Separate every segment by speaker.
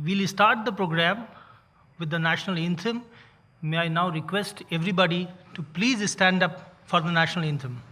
Speaker 1: We'll start the program with the national anthem. May I now request everybody to please stand up for the national anthem.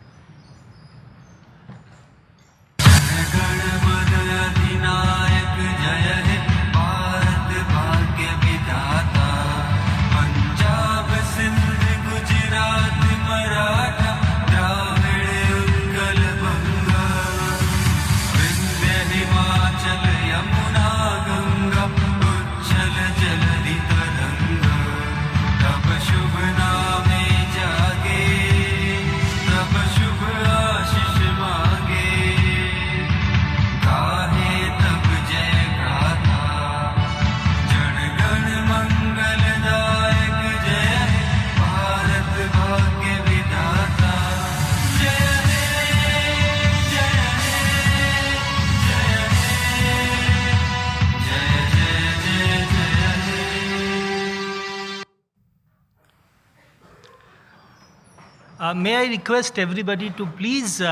Speaker 1: May I request everybody to please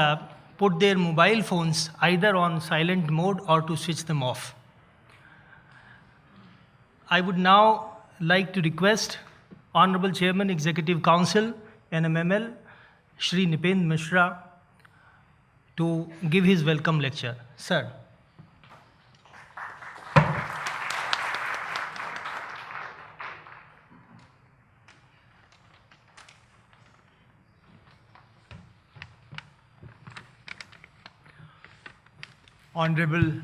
Speaker 1: put their mobile phones either on silent mode or to switch them off. I would now like to request Honorable Chairman, Executive Council, NMML, Shri Nipendra Mishra, to give his welcome lecture. Sir.
Speaker 2: Honorable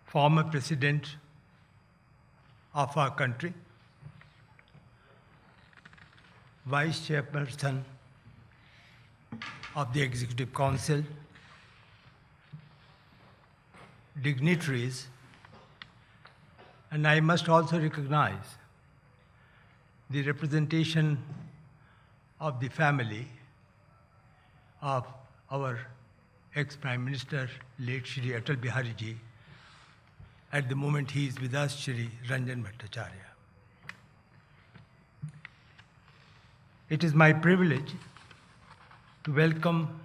Speaker 2: former President of our country, Vice Chairperson of the Executive Council, dignitaries, and I must also recognize the representation of the family of our ex-Prime Minister, late Shri Atal Bihari Ji. At the moment he is with us, Shri Ranjan Bhattacharya. It is my privilege to welcome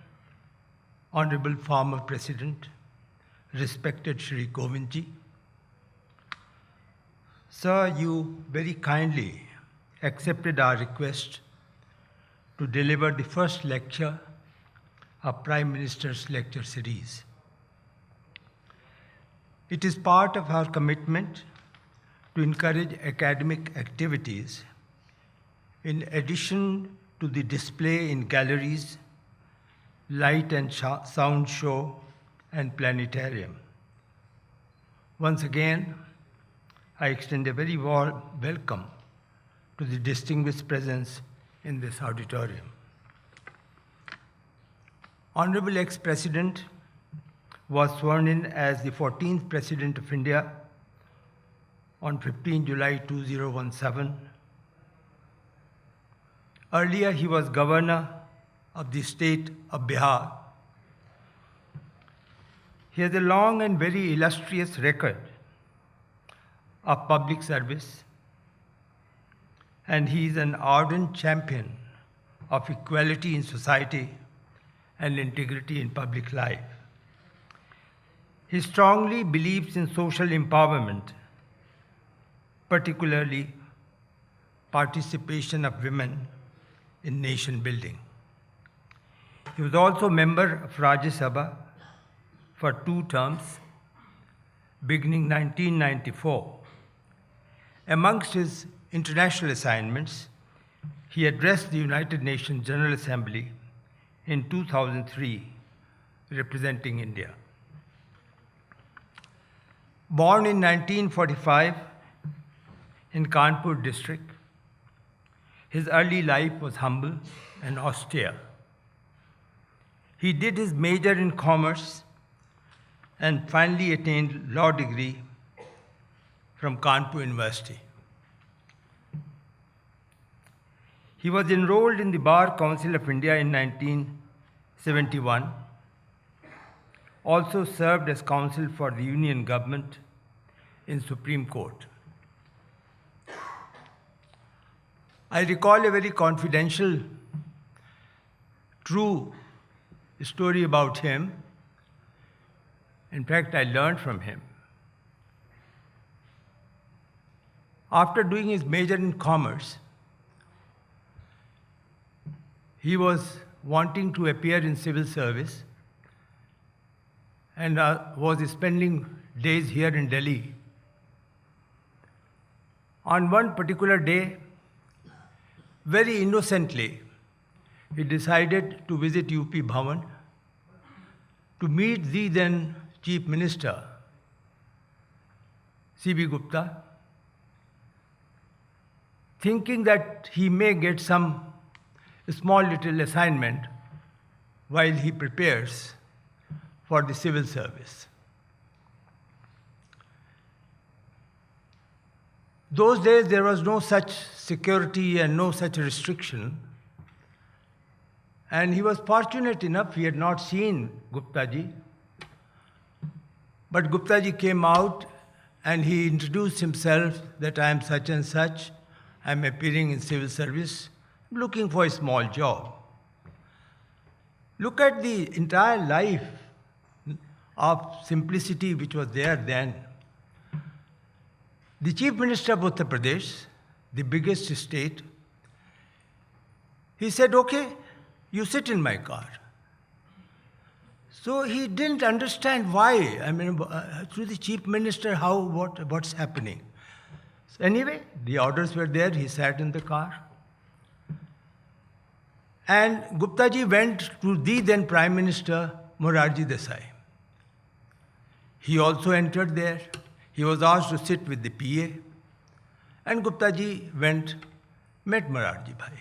Speaker 2: Honorable former President, respected Shri Kovind Ji. Sir, you very kindly accepted our request to deliver the first lecture of Prime Minister's lecture series. It is part of our commitment to encourage academic activities in addition to the display in galleries, light and sound show, and planetarium. Once again, I extend a very warm welcome to the distinguished presence in this auditorium. Honorable ex-President was sworn in as the 14th President of India on 15 July 2017. Earlier, he was Governor of the state of Bihar. He has a long and very illustrious record of public service, and he is an ardent champion of equality in society and integrity in public life. He strongly believes in social empowerment, particularly participation of women in nation building. He was also member of Rajya Sabha for 2 terms, beginning 1994. Amongst his international assignments, he addressed the United Nations General Assembly in 2003, representing India. Born in 1945 in Kanpur district, his early life was humble and austere. He did his major in commerce and finally attained law degree from Kanpur University. He was enrolled in the Bar Council of India in 1971 also served as counsel for the Union government in Supreme Court. I recall a very confidential, true story about him. In fact, I learned from him. After doing his major in commerce, he was wanting to appear in civil service and was spending days here in Delhi. On one particular day, very innocently, he decided to visit UP Bhavan to meet the then Chief Minister, C.B. Gupta, thinking that he may get some small little assignment while he prepares for the civil service. Those days there was no such security and no such restriction. And he was fortunate enough, he had not seen Gupta ji. But Gupta ji came out and he introduced himself that I am such and such, I am appearing in civil service, looking for a small job. Look at the entire life of simplicity which was there then. The Chief Minister of Uttar Pradesh, the biggest state, he said, okay, you sit in my car. So he didn't understand why. I mean, through the Chief Minister, what's happening. So anyway, the orders were there, he sat in the car. And Gupta ji went to the then Prime Minister, Morarji Desai. He also entered there. He was asked to sit with the PA. And Gupta ji went, met Morarji Bhai.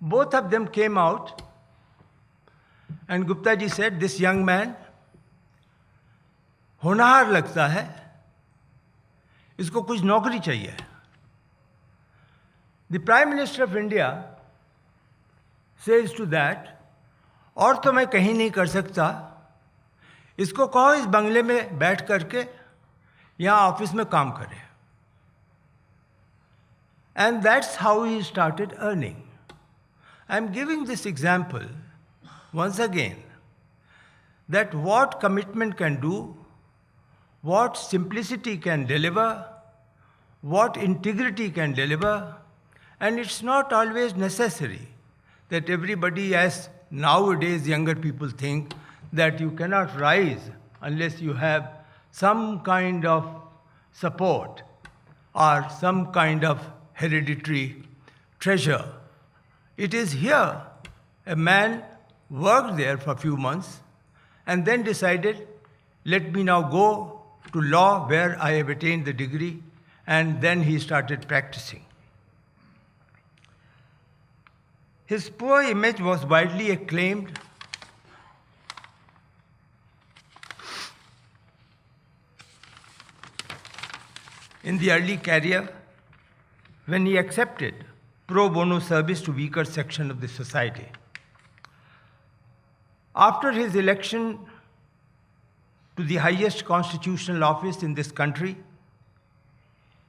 Speaker 2: Both of them came out. And Gupta ji said, this young man, होनहार लगता है, इसको कुछ नौकरी चाहिए. The Prime Minister of India says to that, और तो मैं कहीं नहीं कर सकता, इसको कहो इस बंगले में बैठ करके यहाँ ऑफिस में काम करे. And that's how he started earning. I'm giving this example once again that what commitment can do, what simplicity can deliver, what integrity can deliver, and it's not always necessary that everybody, as nowadays younger people think, that you cannot rise unless you have some kind of support or some kind of hereditary treasure. It is here. A man worked there for a few months and then decided, let me now go to law where I have attained the degree, and then he started practicing. His poor image was widely acclaimed. In the early career, when he accepted pro bono service to weaker section of the society. After his election to the highest constitutional office in this country,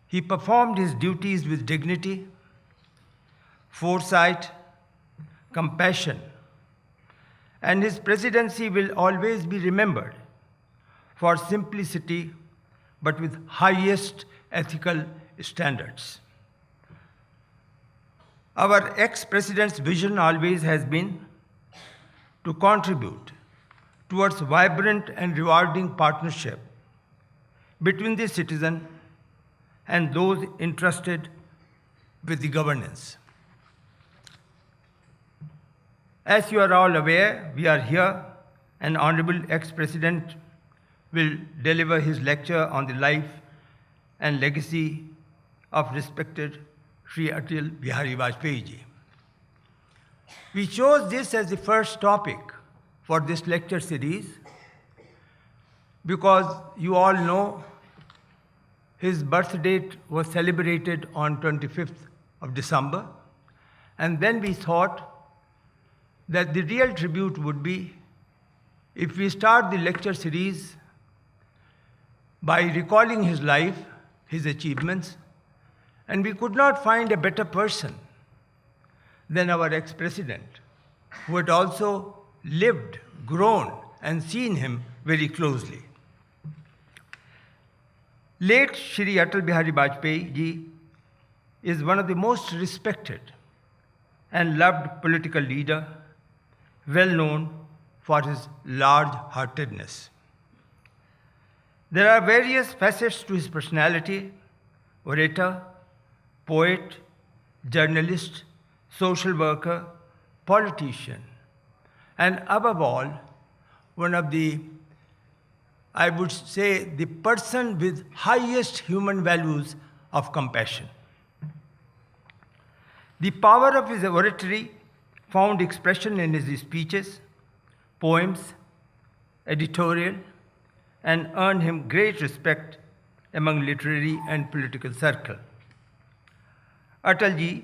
Speaker 2: he performed his duties with dignity, foresight, compassion, and his presidency will always be remembered for simplicity but with highest ethical standards. Our ex-president's vision always has been to contribute towards vibrant and rewarding partnership between the citizen and those entrusted with the governance. As you are all aware, we are here, and Honorable ex-president will deliver his lecture on the life and legacy of respected Sri Atal Bihari Vajpayee ji. We chose this as the first topic for this lecture series because you all know his birth date was celebrated on 25th of December, and then we thought that the real tribute would be if we start the lecture series by recalling his life, his achievements, and we could not find a better person than our ex-president, who had also lived, grown, and seen him very closely. Late Shri Atal Bihari Vajpayee ji is one of the most respected and loved political leader, well known for his large-heartedness. There are various facets to his personality: orator, poet, journalist, social worker, politician, and above all, one of the, I would say, the person with highest human values of compassion. The power of his oratory found expression in his speeches, poems, editorial, and earned him great respect among literary and political circles. Atalji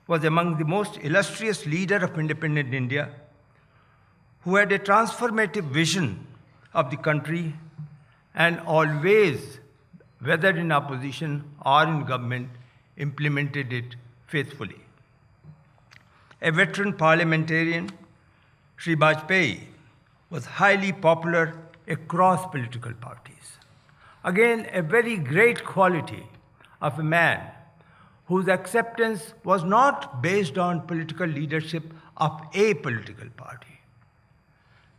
Speaker 2: was among the most illustrious leaders of independent India, who had a transformative vision of the country and always, whether in opposition or in government, implemented it faithfully. A veteran parliamentarian, Shri Vajpayee was highly popular across political parties. Again, a very great quality of a man whose acceptance was not based on political leadership of a political party.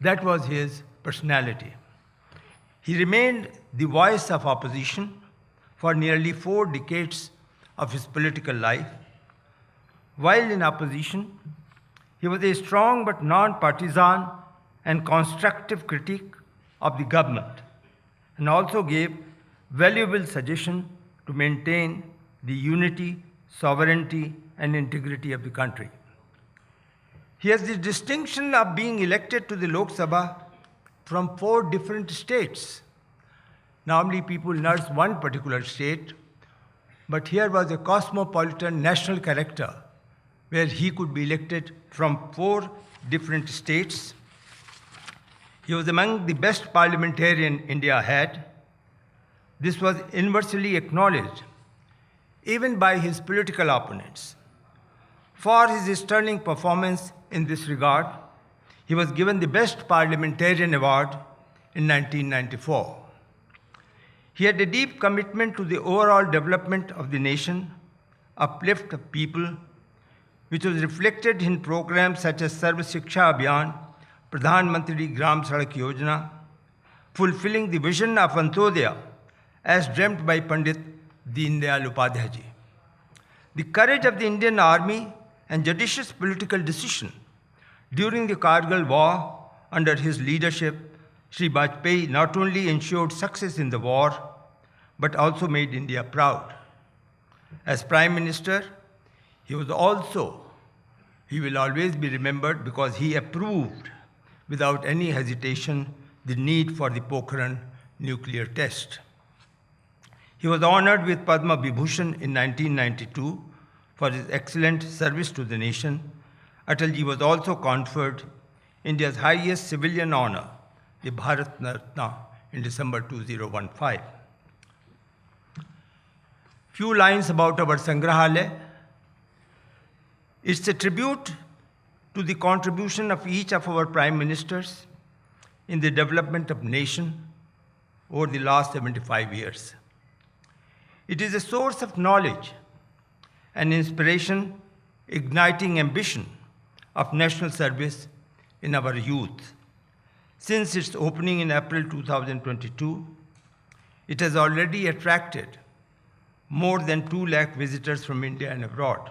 Speaker 2: That was his personality. He remained the voice of opposition for nearly 4 decades of his political life. While in opposition, he was a strong but non-partisan and constructive critique of the government, and also gave valuable suggestions to maintain the unity, sovereignty, and integrity of the country. He has the distinction of being elected to the Lok Sabha from 4 different states. Normally people nurse one particular state, but here was a cosmopolitan national character where he could be elected from 4 different states. He was among the best parliamentarians India had. This was universally acknowledged, even by his political opponents. For his sterling performance in this regard, he was given the Best Parliamentarian Award in 1994. He had a deep commitment to the overall development of the nation, uplift of people, which was reflected in programs such as Sarva Shiksha Abhiyan, Pradhan Mantri Gram Sadak Yojana, fulfilling the vision of Antodaya as dreamt by Pandit Deen Dayal Upadhyay ji. The courage of the Indian Army and judicious political decision during the Kargil War under his leadership, Shri Vajpayee not only ensured success in the war, but also made India proud. As Prime Minister, he will always be remembered because he approved without any hesitation the need for the Pokhran nuclear test. He was honored with Padma Vibhushan in 1992 for his excellent service to the nation. Atalji was also conferred India's highest civilian honor, the Bharat Ratna, in December 2015. Few lines about our Sangrahalaya. It's a tribute to the contribution of each of our prime ministers in the development of nation over the last 75 years. It is a source of knowledge and inspiration, igniting ambition of national service in our youth. Since its opening in April 2022, it has already attracted more than 2 lakh visitors from India and abroad.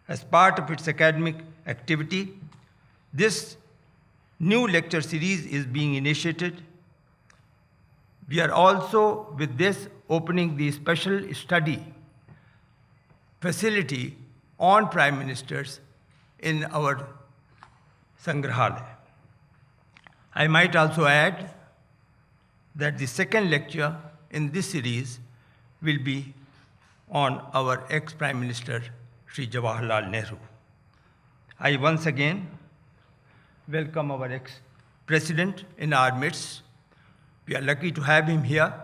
Speaker 2: As part of its academic activity, this new lecture series is being initiated. We are also, with this, opening the special study facility on prime ministers in our Sangrahalaya. I might also add that the second lecture in this series will be on our ex-Prime Minister, Shri Jawaharlal Nehru. I once again welcome our President in our midst. We are lucky to have him here.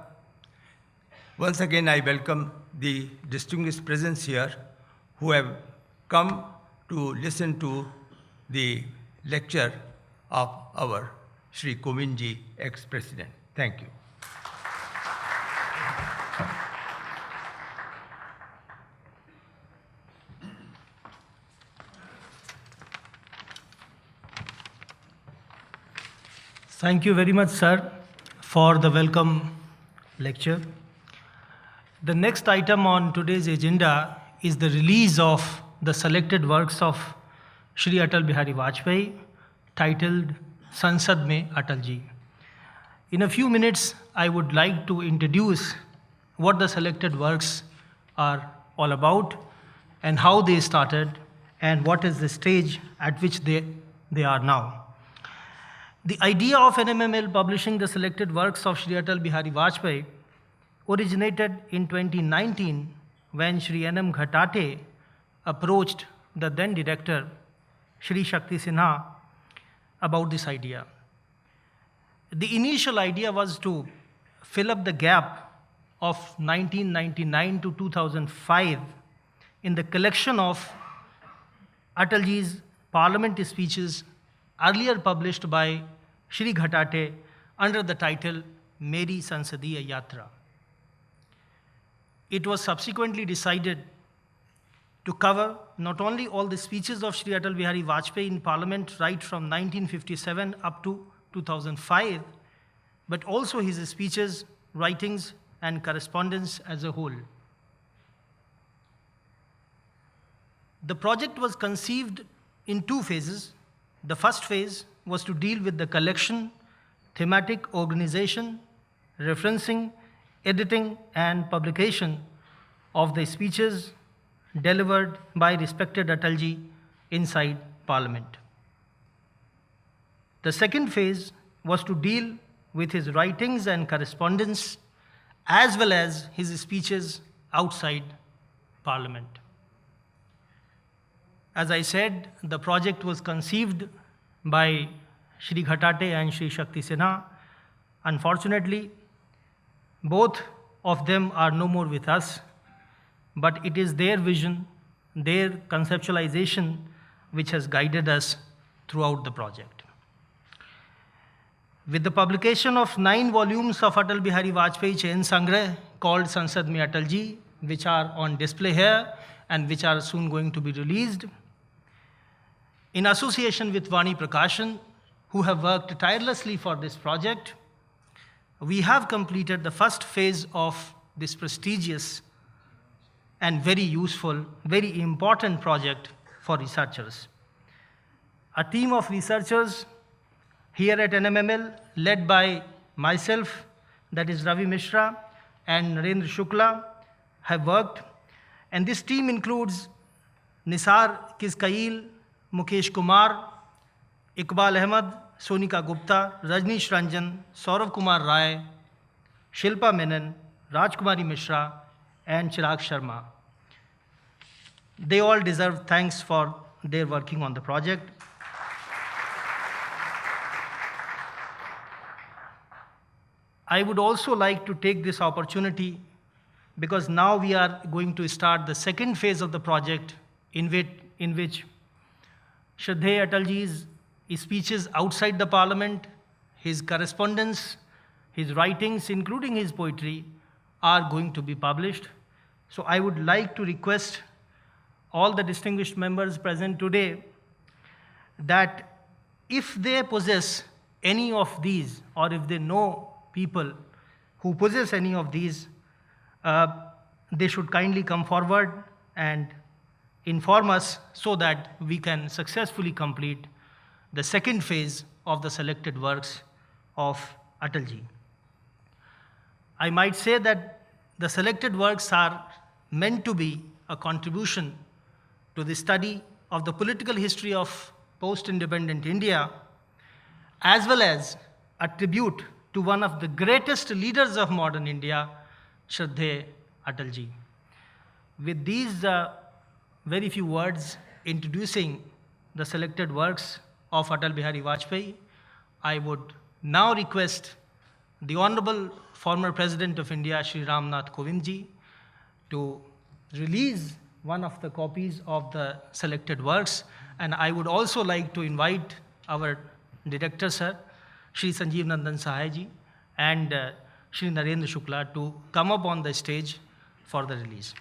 Speaker 2: Once again, I welcome the distinguished presence here who have come to listen to the lecture of our Shri Kovindji, ex-president. Thank you.
Speaker 1: Thank you very much, sir, for the welcome lecture. The next item on today's agenda is the release of the selected works of Shri Atal Bihari Vajpayee, titled Sansad Mein Atal Ji. In a few minutes, I would like to introduce what the selected works are all about and how they started and what is the stage at which they are now. The idea of NMML publishing the selected works of Shri Atal Bihari Vajpayee originated in 2019 when Shri N.M. Ghatate approached the then director, Shri Shakti Sinha, about this idea. The initial idea was to fill up the gap of 1999 to 2005 in the collection of Atalji's parliament speeches earlier published by Shri Ghatate under the title Meri Sansadiya Yatra. It was subsequently decided to cover not only all the speeches of Shri Atal Bihari Vajpayee in Parliament right from 1957 up to 2005, but also his speeches, writings, and correspondence as a whole. The project was conceived in two phases. The first phase was to deal with the collection, thematic organization, referencing, editing, and publication of the speeches delivered by respected Atalji inside Parliament. The second phase was to deal with his writings and correspondence as well as his speeches outside Parliament. As I said, the project was conceived by Shri Ghatate and Shri Shakti Sinha. Unfortunately, both of them are no more with us, but it is their vision, their conceptualization, which has guided us throughout the project. With the publication of 9 volumes of Atal Bihari Vajpayee Chain Sangrah called Sansad Mein Atal Ji, which are on display here and which are soon going to be released, in association with Vani Prakashan, who have worked tirelessly for this project, we have completed the first phase of this prestigious and very useful, very important project for researchers. A team of researchers here at NMML, led by myself, that is Ravi Mishra, and Narendra Shukla, have worked. And this team includes Nisar Kiskail, Mukesh Kumar, Iqbal Ahmed, Sonika Gupta, Rajneesh Ranjan, Saurav Kumar Rai, Shilpa Menon, Rajkumari Mishra, and Chirag Sharma. They all deserve thanks for their working on the project. I would also like to take this opportunity because now we are going to start the second phase of the project in which Shraddheya Atalji's speeches outside the Parliament, his correspondence, his writings, including his poetry, are going to be published. So I would like to request all the distinguished members present today that if they possess any of these, or if they know people who possess any of these, they should kindly come forward and inform us so that we can successfully complete the second phase of the selected works of Atalji. I might say that the selected works are meant to be a contribution to the study of the political history of post-independent India, as well as a tribute to one of the greatest leaders of modern India, Shraddheya Atalji. With these very few words introducing the selected works of Atal Bihari Vajpayee, I would now request the Honorable former President of India, Shri Ram Nath Kovind ji, to release one of the copies of the selected works. And I would also like to invite our director, sir, Shri Sanjeev Nandan Sahai ji, and Shri Narendra Shukla to come up on the stage for the release.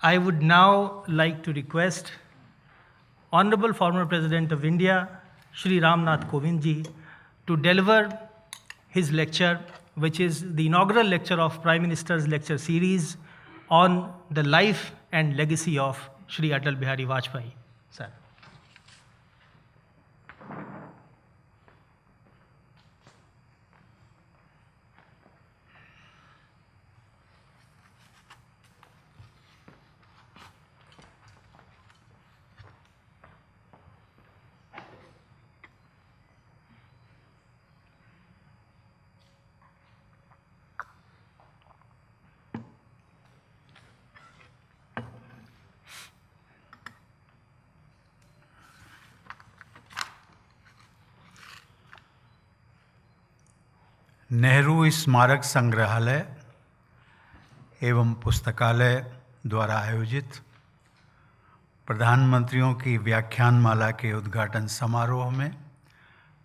Speaker 1: I would now like to request Honorable former President of India, Shri Ram Nath Kovind ji, to deliver his lecture, which is the inaugural lecture of Prime Minister's lecture series on the life and legacy of Shri Atal Bihari Vajpayee. Sir.
Speaker 3: Nehru स्मारक संग्रहालय एवं पुस्तकालय द्वारा आयोजित प्रधानमंत्रियों की व्याख्यानमाला के उद्घाटन समारोह में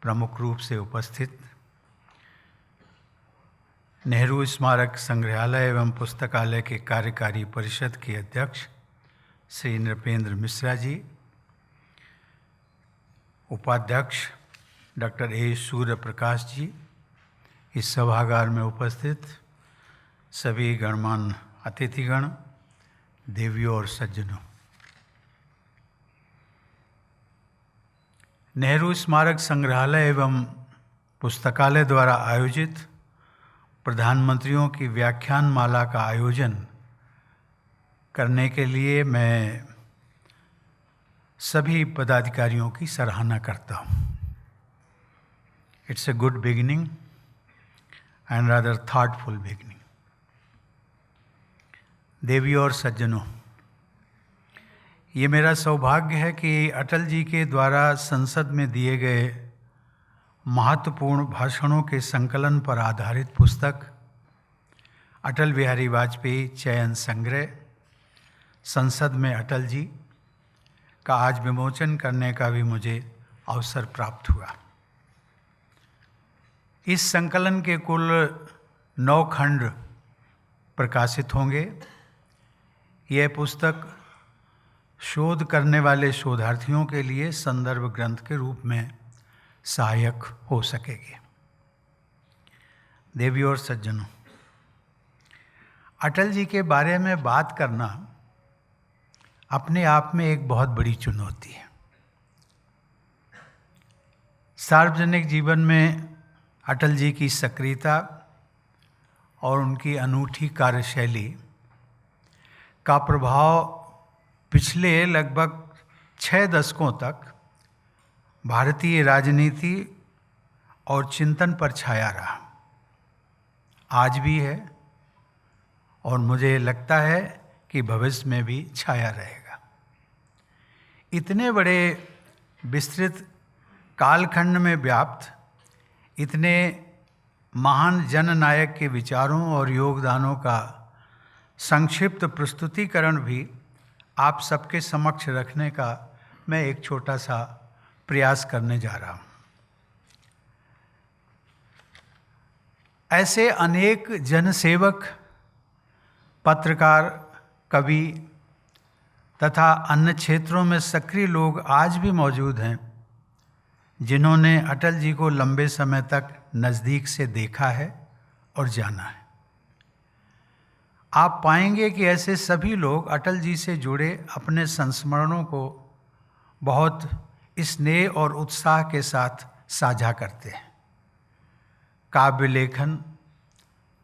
Speaker 3: प्रमुख रूप से उपस्थित नेहरू स्मारक संग्रहालय एवं पुस्तकालय के कार्यकारी परिषद के अध्यक्ष श्री नृपेंद्र मिश्रा जी, उपाध्यक्ष डॉक्टर ए सूर्य प्रकाश जी, इस सभागार में उपस्थित सभी गणमान्य अतिथिगण, देवियों और सज्जनों, नेहरू स्मारक संग्रहालय एवं पुस्तकालय द्वारा आयोजित प्रधानमंत्रियों की व्याख्यानमाला का आयोजन करने के लिए मैं सभी पदाधिकारियों की सराहना करता हूँ। It's a good beginning and rather thoughtful beginning. देवियों और सज्जनों, ये मेरा सौभाग्य है कि अटल जी के द्वारा संसद में दिए गए महत्वपूर्ण भाषणों के संकलन पर आधारित पुस्तक अटल बिहारी वाजपेयी चयन संग्रह संसद में अटल जी का आज विमोचन करने का भी मुझे अवसर प्राप्त हुआ। इस संकलन के कुल 9 खंड प्रकाशित होंगे। यह पुस्तक शोध करने वाले शोधार्थियों के लिए संदर्भ ग्रंथ के रूप में सहायक हो सकेगी। देवियों और सज्जनों, अटल जी के बारे में बात करना अपने आप में एक बहुत बड़ी चुनौती है। सार्वजनिक जीवन में अटल जी की सक्रियता और उनकी अनूठी कार्यशैली का प्रभाव पिछले लगभग 6 दशकों तक भारतीय राजनीति और चिंतन पर छाया रहा, आज भी है और मुझे लगता है कि भविष्य में भी छाया रहेगा। इतने बड़े विस्तृत कालखंड में व्याप्त इतने महान जननायक के विचारों और योगदानों का संक्षिप्त प्रस्तुतिकरण भी आप सबके समक्ष रखने का मैं एक छोटा सा प्रयास करने जा रहा हूँ। ऐसे अनेक जनसेवक, पत्रकार, कवि तथा अन्य क्षेत्रों में सक्रिय लोग आज भी मौजूद हैं जिन्होंने अटल जी को लंबे समय तक नज़दीक से देखा है और जाना है। आप पाएंगे कि ऐसे सभी लोग अटल जी से जुड़े अपने संस्मरणों को बहुत स्नेह और उत्साह के साथ साझा करते हैं। काव्य लेखन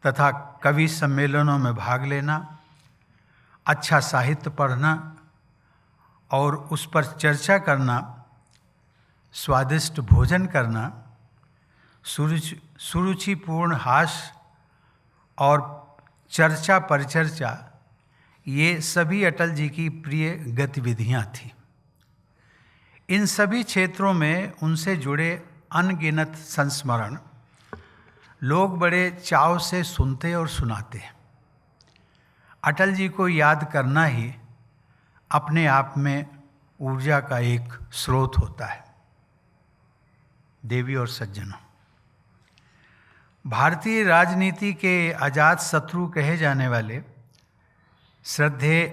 Speaker 3: तथा कवि सम्मेलनों में भाग लेना, अच्छा साहित्य पढ़ना और उस पर चर्चा करना, स्वादिष्ट भोजन करना, सुरुचिपूर्ण हास्य और चर्चा परिचर्चा, ये सभी अटल जी की प्रिय गतिविधियां थीं। इन सभी क्षेत्रों में उनसे जुड़े अनगिनत संस्मरण लोग बड़े चाव से सुनते और सुनाते हैं। अटल जी को याद करना ही अपने आप में ऊर्जा का एक स्रोत होता है। देवी और सज्जनों, भारतीय राजनीति के अजात शत्रु कहे जाने वाले श्रद्धेय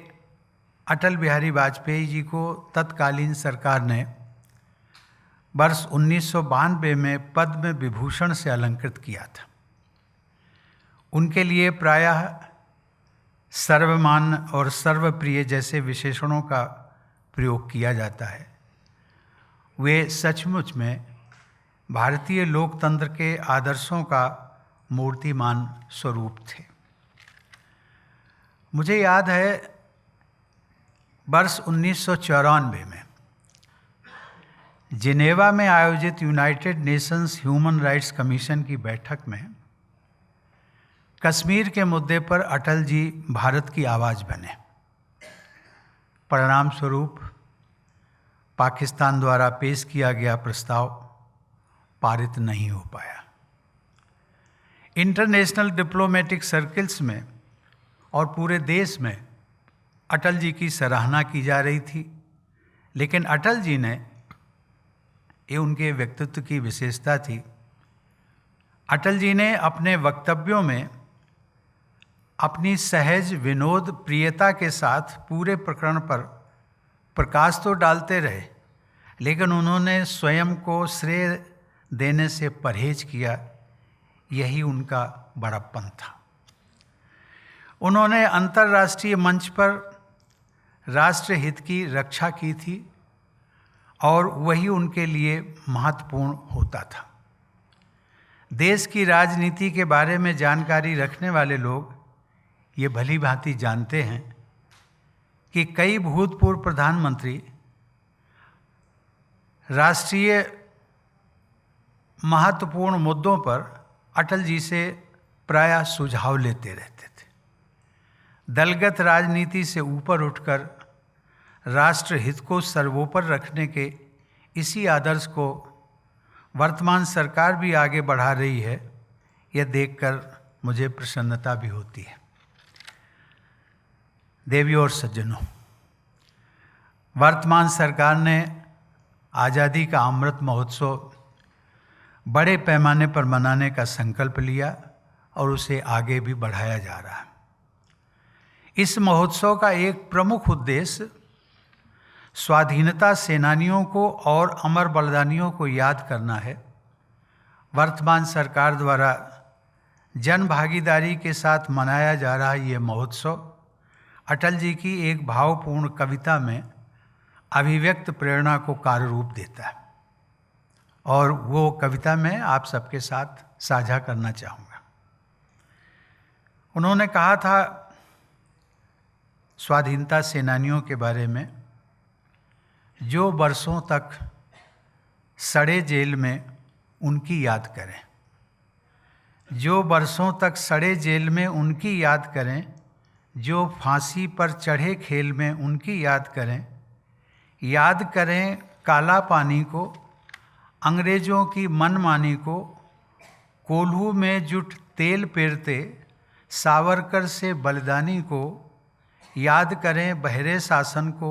Speaker 3: अटल बिहारी वाजपेयी जी को तत्कालीन सरकार ने वर्ष 1992 में पद्म विभूषण से अलंकृत किया था। उनके लिए प्रायः सर्वमान्य और सर्वप्रिय जैसे विशेषणों का प्रयोग किया जाता है। वे सचमुच में भारतीय लोकतंत्र के आदर्शों का मूर्तिमान स्वरूप थे। मुझे याद है वर्ष 1994 में जिनेवा में आयोजित United Nations human rights commission की बैठक में कश्मीर के मुद्दे पर अटल जी भारत की आवाज़ बने। परिणाम स्वरूप पाकिस्तान द्वारा पेश किया गया प्रस्ताव पारित नहीं हो पाया। इंटरनेशनल डिप्लोमेटिक सर्कल्स में और पूरे देश में अटल जी की सराहना की जा रही थी, लेकिन अटल जी ने, ये उनके व्यक्तित्व की विशेषता थी, अटल जी ने अपने वक्तव्यों में अपनी सहज विनोद प्रियता के साथ पूरे प्रकरण पर प्रकाश तो डालते रहे, लेकिन उन्होंने स्वयं को श्रेय देने से परहेज किया। यही उनका बड़प्पन था। उन्होंने अंतर्राष्ट्रीय मंच पर राष्ट्र हित की रक्षा की थी और वही उनके लिए महत्वपूर्ण होता था। देश की राजनीति के बारे में जानकारी रखने वाले लोग ये भली भांति जानते हैं कि कई भूतपूर्व प्रधानमंत्री राष्ट्रीय महत्वपूर्ण मुद्दों पर अटल जी से प्रायः सुझाव लेते रहते थे। दलगत राजनीति से ऊपर उठकर राष्ट्र हित को सर्वोपरि रखने के इसी आदर्श को वर्तमान सरकार भी आगे बढ़ा रही है, यह देखकर मुझे प्रसन्नता भी होती है। देवियों और सज्जनों, वर्तमान सरकार ने आज़ादी का अमृत महोत्सव बड़े पैमाने पर मनाने का संकल्प लिया और उसे आगे भी बढ़ाया जा रहा है। इस महोत्सव का एक प्रमुख उद्देश्य स्वाधीनता सेनानियों को और अमर बलिदानियों को याद करना है। वर्तमान सरकार द्वारा जन भागीदारी के साथ मनाया जा रहा ये महोत्सव अटल जी की एक भावपूर्ण कविता में अभिव्यक्त प्रेरणा को कार्य रूप देता है और वो कविता मैं आप सबके साथ साझा करना चाहूँगा। उन्होंने कहा था स्वाधीनता सेनानियों के बारे में, जो वर्षों तक सड़े जेल में उनकी याद करें, जो वर्षों तक सड़े जेल में उनकी याद करें, जो फांसी पर चढ़े खेल में उनकी याद करें, याद करें काला पानी को, अंग्रेज़ों की मनमानी को, कोल्हू में जुट तेल पेरते सावरकर से बलिदानी को, याद करें बहरे शासन को,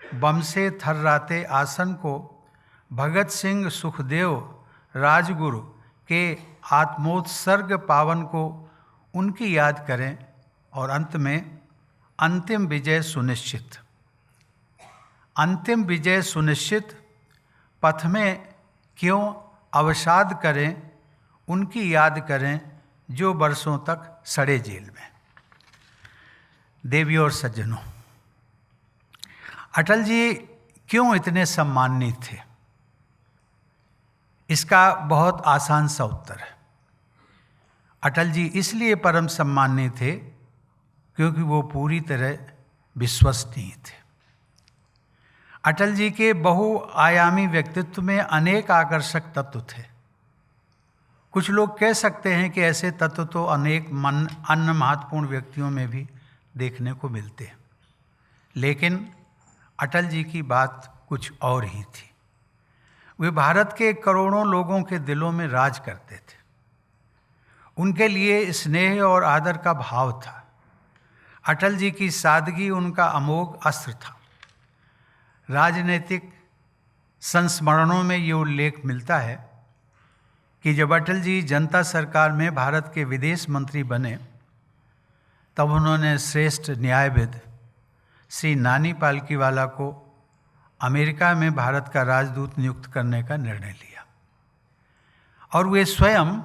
Speaker 3: बम से थर्राते आसन को, भगत सिंह सुखदेव राजगुरु के आत्मोत्सर्ग पावन को, उनकी याद करें और अंत में अंतिम विजय सुनिश्चित। अंतिम विजय सुनिश्चित पथ में क्यों अवसाद करें, उनकी याद करें जो बरसों तक सड़े जेल में। देवियों और सज्जनों, अटल जी क्यों इतने सम्मानित थे? इसका बहुत आसान सा उत्तर है। अटल जी इसलिए परम सम्मानित थे क्योंकि वो पूरी तरह विश्वसनीय थे। अटल जी के बहुआयामी व्यक्तित्व में अनेक आकर्षक तत्व थे। कुछ लोग कह सकते हैं कि ऐसे तत्व तो अनेक अन्य महत्वपूर्ण व्यक्तियों में भी देखने को मिलते हैं, लेकिन अटल जी की बात कुछ और ही थी। वे भारत के करोड़ों लोगों के दिलों में राज करते थे। उनके लिए स्नेह और आदर का भाव था। अटल जी की सादगी उनका अमोघ अस्त्र था। राजनीतिक संस्मरणों में ये उल्लेख मिलता है कि जब अटल जी जनता सरकार में भारत के विदेश मंत्री बने, तब उन्होंने श्रेष्ठ न्यायविद श्री नानी पालकीवाला को अमेरिका में भारत का राजदूत नियुक्त करने का निर्णय लिया और वे स्वयं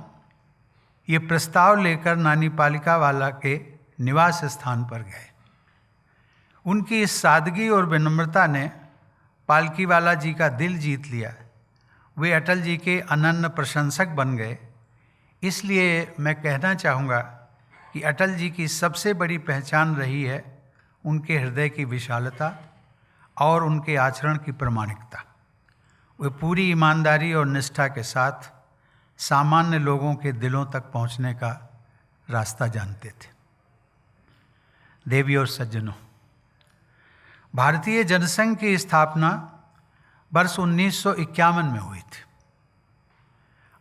Speaker 3: ये प्रस्ताव लेकर नानी पालकीवाला के निवास स्थान पर गए। उनकी इस सादगी और विनम्रता ने पालकीवाला जी का दिल जीत लिया। वे अटल जी के अनन्य प्रशंसक बन गए। इसलिए मैं कहना चाहूँगा कि अटल जी की सबसे बड़ी पहचान रही है उनके हृदय की विशालता और उनके आचरण की प्रामाणिकता। वे पूरी ईमानदारी और निष्ठा के साथ सामान्य लोगों के दिलों तक पहुंचने का रास्ता जानते थे। देवियों और सज्जनों, भारतीय जनसंघ की स्थापना वर्ष 1951 में हुई थी।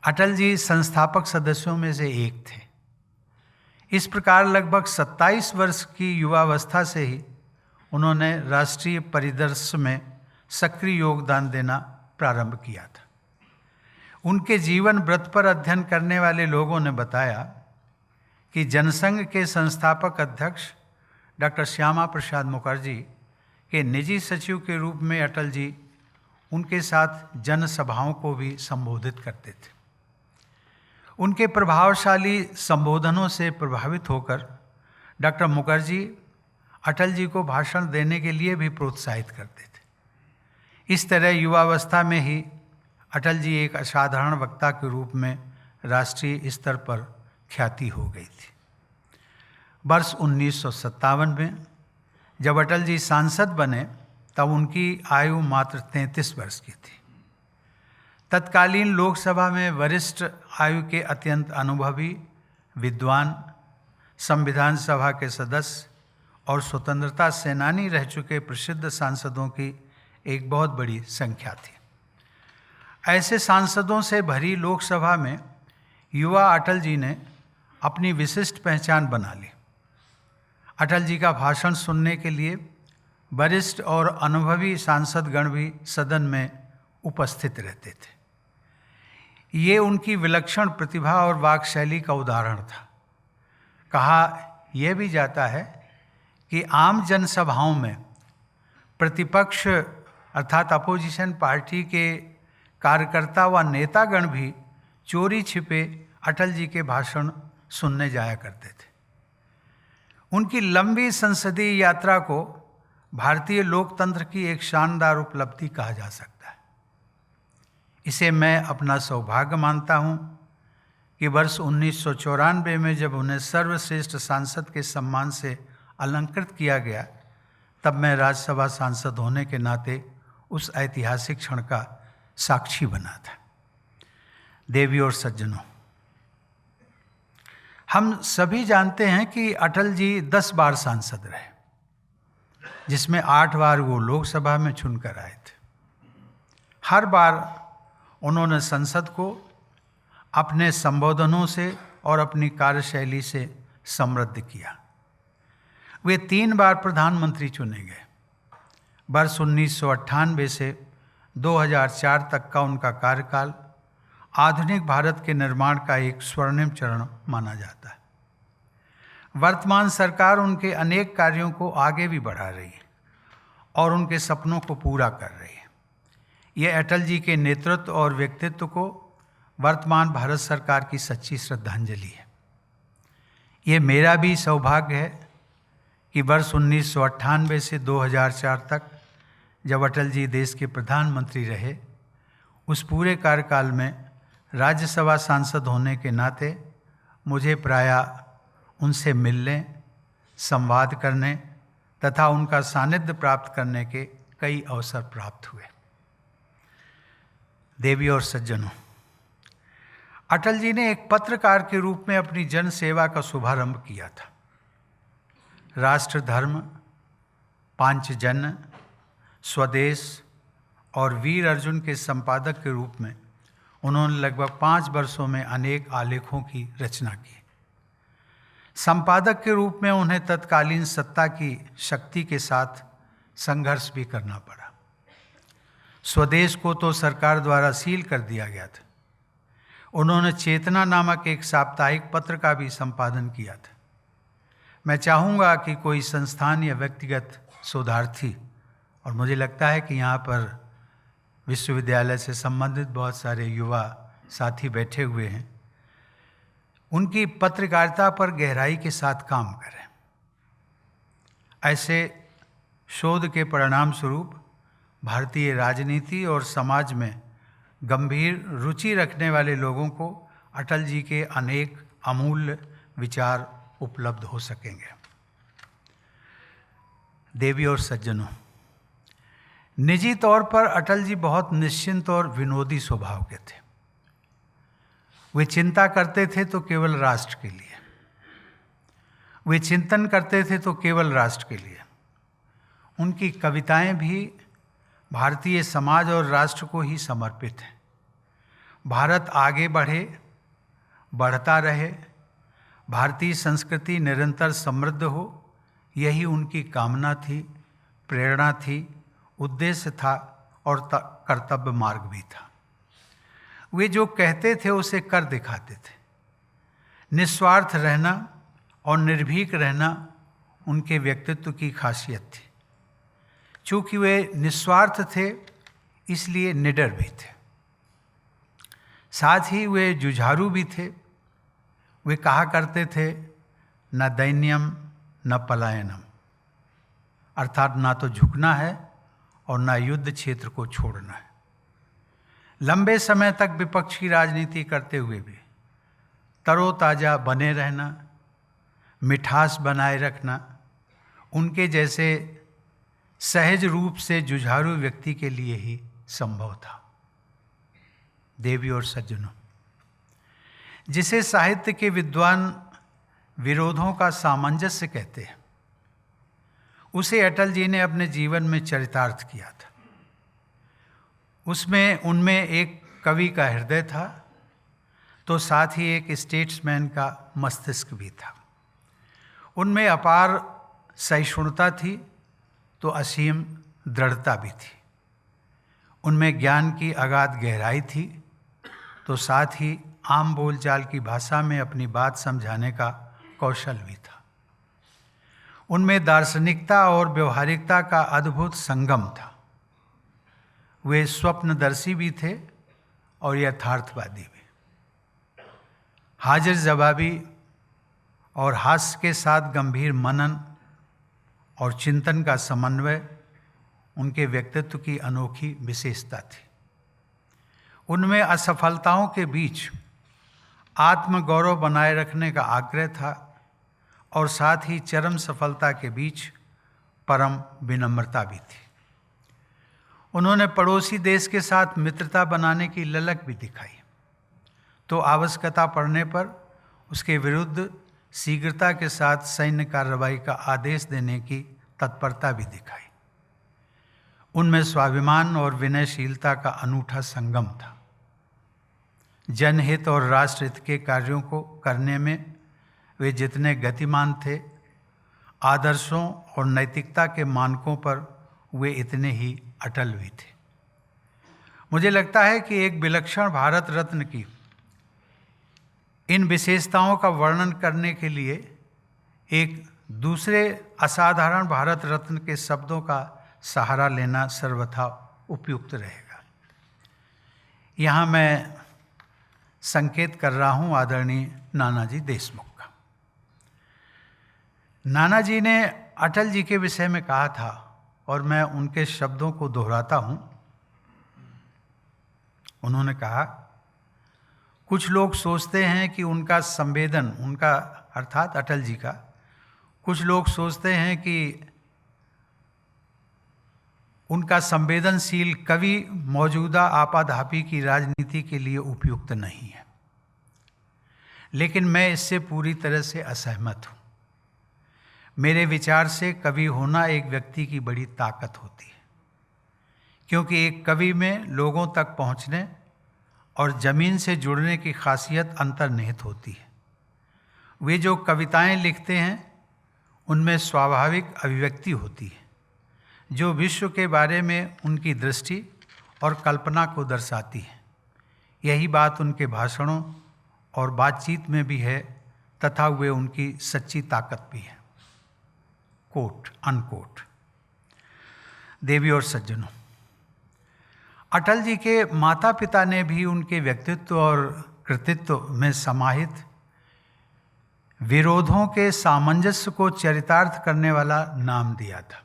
Speaker 3: अटल जी संस्थापक सदस्यों में से एक थे। इस प्रकार लगभग 27 वर्ष की युवावस्था से ही उन्होंने राष्ट्रीय परिदृश्य में सक्रिय योगदान देना प्रारंभ किया था। उनके जीवन व्रत पर अध्ययन करने वाले लोगों ने बताया कि जनसंघ के संस्थापक अध्यक्ष डॉक्टर श्यामा प्रसाद मुखर्जी के निजी सचिव के रूप में अटल जी उनके साथ जनसभाओं को भी संबोधित करते थे। उनके प्रभावशाली संबोधनों से प्रभावित होकर डॉक्टर मुखर्जी अटल जी को भाषण देने के लिए भी प्रोत्साहित करते थे। इस तरह युवावस्था में ही अटल जी एक असाधारण वक्ता के रूप में राष्ट्रीय स्तर पर ख्याति हो गई थी। वर्ष 1957 में जब अटल जी सांसद बने, तब उनकी आयु मात्र 33 वर्ष की थी। तत्कालीन लोकसभा में वरिष्ठ आयु के अत्यंत अनुभवी, विद्वान, संविधान सभा के सदस्य और स्वतंत्रता सेनानी रह चुके प्रसिद्ध सांसदों की एक बहुत बड़ी संख्या थी। ऐसे सांसदों से भरी लोकसभा में युवा अटल जी ने अपनी विशिष्ट पहचान बना ली। अटल जी का भाषण सुनने के लिए वरिष्ठ और अनुभवी सांसदगण भी सदन में उपस्थित रहते थे। ये उनकी विलक्षण प्रतिभा और वाक्शैली का उदाहरण था। कहा यह भी जाता है कि आम जनसभाओं में प्रतिपक्ष अर्थात अपोजिशन पार्टी के कार्यकर्ता व नेतागण भी चोरी छिपे अटल जी के भाषण सुनने जाया करते थे। उनकी लंबी संसदीय यात्रा को भारतीय लोकतंत्र की एक शानदार उपलब्धि कहा जा सकता है। इसे मैं अपना सौभाग्य मानता हूँ कि वर्ष 1994 में जब उन्हें सर्वश्रेष्ठ सांसद के सम्मान से अलंकृत किया गया, तब मैं राज्यसभा सांसद होने के नाते उस ऐतिहासिक क्षण का साक्षी बना था। देवियों और सज्जनों, हम सभी जानते हैं कि अटल जी 10 बार सांसद रहे, जिसमें 8 बार वो लोकसभा में चुनकर आए थे। हर बार उन्होंने संसद को अपने संबोधनों से और अपनी कार्यशैली से समृद्ध किया। वे 3 बार प्रधानमंत्री चुने गए। वर्ष 1998 से 2004 तक का उनका कार्यकाल आधुनिक भारत के निर्माण का एक स्वर्णिम चरण माना जाता है। वर्तमान सरकार उनके अनेक कार्यों को आगे भी बढ़ा रही है और उनके सपनों को पूरा कर रही है। ये अटल जी के नेतृत्व और व्यक्तित्व को वर्तमान भारत सरकार की सच्ची श्रद्धांजलि है। ये मेरा भी सौभाग्य है कि वर्ष 1998 से 2004 तक जब अटल जी देश के प्रधानमंत्री रहे, उस पूरे कार्यकाल में राज्यसभा सांसद होने के नाते मुझे प्रायः उनसे मिलने, संवाद करने तथा उनका सानिध्य प्राप्त करने के कई अवसर प्राप्त हुए। देवी और सज्जनों, अटल जी ने एक पत्रकार के रूप में अपनी जन सेवा का शुभारंभ किया था। राष्ट्र धर्म, पांचजन्य, स्वदेश और वीर अर्जुन के संपादक के रूप में उन्होंने लगभग 5 वर्षों में अनेक आलेखों की रचना की। संपादक के रूप में उन्हें तत्कालीन सत्ता की शक्ति के साथ संघर्ष भी करना पड़ा। स्वदेश को तो सरकार द्वारा सील कर दिया गया था। उन्होंने चेतना नामक एक साप्ताहिक पत्र का भी संपादन किया था। मैं चाहूँगा कि कोई संस्थान या व्यक्तिगत शोधार्थी, और मुझे लगता है कि यहाँ पर विश्वविद्यालय से संबंधित बहुत सारे युवा साथी बैठे हुए हैं, उनकी पत्रकारिता पर गहराई के साथ काम करें। ऐसे शोध के परिणाम स्वरूप भारतीय राजनीति और समाज में गंभीर रुचि रखने वाले लोगों को अटल जी के अनेक अमूल्य विचार उपलब्ध हो सकेंगे। देवी और सज्जनों, निजी तौर पर अटल जी बहुत निश्चिंत और विनोदी स्वभाव के थे। वे चिंता करते थे तो केवल राष्ट्र के लिए, वे चिंतन करते थे तो केवल राष्ट्र के लिए। उनकी कविताएं भी भारतीय समाज और राष्ट्र को ही समर्पित हैं। भारत आगे बढ़े, बढ़ता रहे, भारतीय संस्कृति निरंतर समृद्ध हो, यही उनकी कामना थी, प्रेरणा थी, उद्देश्य था और कर्तव्य मार्ग भी था। वे जो कहते थे उसे कर दिखाते थे। निस्वार्थ रहना और निर्भीक रहना उनके व्यक्तित्व की खासियत थी। चूँकि वे निस्वार्थ थे, इसलिए निडर भी थे। साथ ही वे जुझारू भी थे। वे कहा करते थे, न दैन्यम न पलायनम, अर्थात ना तो झुकना है और ना युद्ध क्षेत्र को छोड़ना है। लंबे समय तक विपक्ष की राजनीति करते हुए भी तरोताज़ा बने रहना, मिठास बनाए रखना उनके जैसे सहज रूप से जुझारू व्यक्ति के लिए ही संभव था। देवी और सज्जनों, जिसे साहित्य के विद्वान विरोधों का सामंजस्य कहते हैं, उसे अटल जी ने अपने जीवन में चरितार्थ किया था। उनमें एक कवि का हृदय था, तो साथ ही एक स्टेट्समैन का मस्तिष्क भी था। उनमें अपार सहिष्णुता थी तो असीम दृढ़ता भी थी। उनमें ज्ञान की अगाध गहराई थी तो साथ ही आम बोलचाल की भाषा में अपनी बात समझाने का कौशल भी था। उनमें दार्शनिकता और व्यवहारिकता का अद्भुत संगम था। वे स्वप्नदर्शी भी थे और यथार्थवादी भी। हाजिर जवाबी और हास्य के साथ गंभीर मनन और चिंतन का समन्वय उनके व्यक्तित्व की अनोखी विशेषता थी। उनमें असफलताओं के बीच आत्मगौरव बनाए रखने का आग्रह था और साथ ही चरम सफलता के बीच परम विनम्रता भी थी। उन्होंने पड़ोसी देश के साथ मित्रता बनाने की ललक भी दिखाई, तो आवश्यकता पड़ने पर उसके विरुद्ध शीघ्रता के साथ सैन्य कार्रवाई का आदेश देने की तत्परता भी दिखाई। उनमें स्वाभिमान और विनयशीलता का अनूठा संगम था। जनहित और राष्ट्रहित के कार्यों को करने में वे जितने गतिमान थे, आदर्शों और नैतिकता के मानकों पर वे इतने ही अटल भी थे। मुझे लगता है कि एक विलक्षण भारत रत्न की इन विशेषताओं का वर्णन करने के लिए एक दूसरे असाधारण भारत रत्न के शब्दों का सहारा लेना सर्वथा उपयुक्त रहेगा। यहाँ मैं संकेत कर रहा हूँ आदरणीय नानाजी देशमुख का। नानाजी ने अटल जी के विषय में कहा था और मैं उनके शब्दों को दोहराता हूँ। उन्होंने कहा, कुछ लोग सोचते हैं कि उनका संवेदन, उनका अर्थात अटल जी का, कुछ लोग सोचते हैं कि उनका संवेदनशील कवि मौजूदा आपाधापी की राजनीति के लिए उपयुक्त नहीं है। लेकिन मैं इससे पूरी तरह से असहमत हूँ। मेरे विचार से कवि होना एक व्यक्ति की बड़ी ताकत होती है, क्योंकि एक कवि में लोगों तक पहुँचने और ज़मीन से जुड़ने की खासियत अंतर्निहित होती है। वे जो कविताएं लिखते हैं उनमें स्वाभाविक अभिव्यक्ति होती है, जो विश्व के बारे में उनकी दृष्टि और कल्पना को दर्शाती है। यही बात उनके भाषणों और बातचीत में भी है तथा वे उनकी सच्ची ताकत भी है। Quote unquote. देवी और सज्जनों, अटल जी के माता पिता ने भी उनके व्यक्तित्व और कृतित्व में समाहित विरोधों के सामंजस्य को चरितार्थ करने वाला नाम दिया था।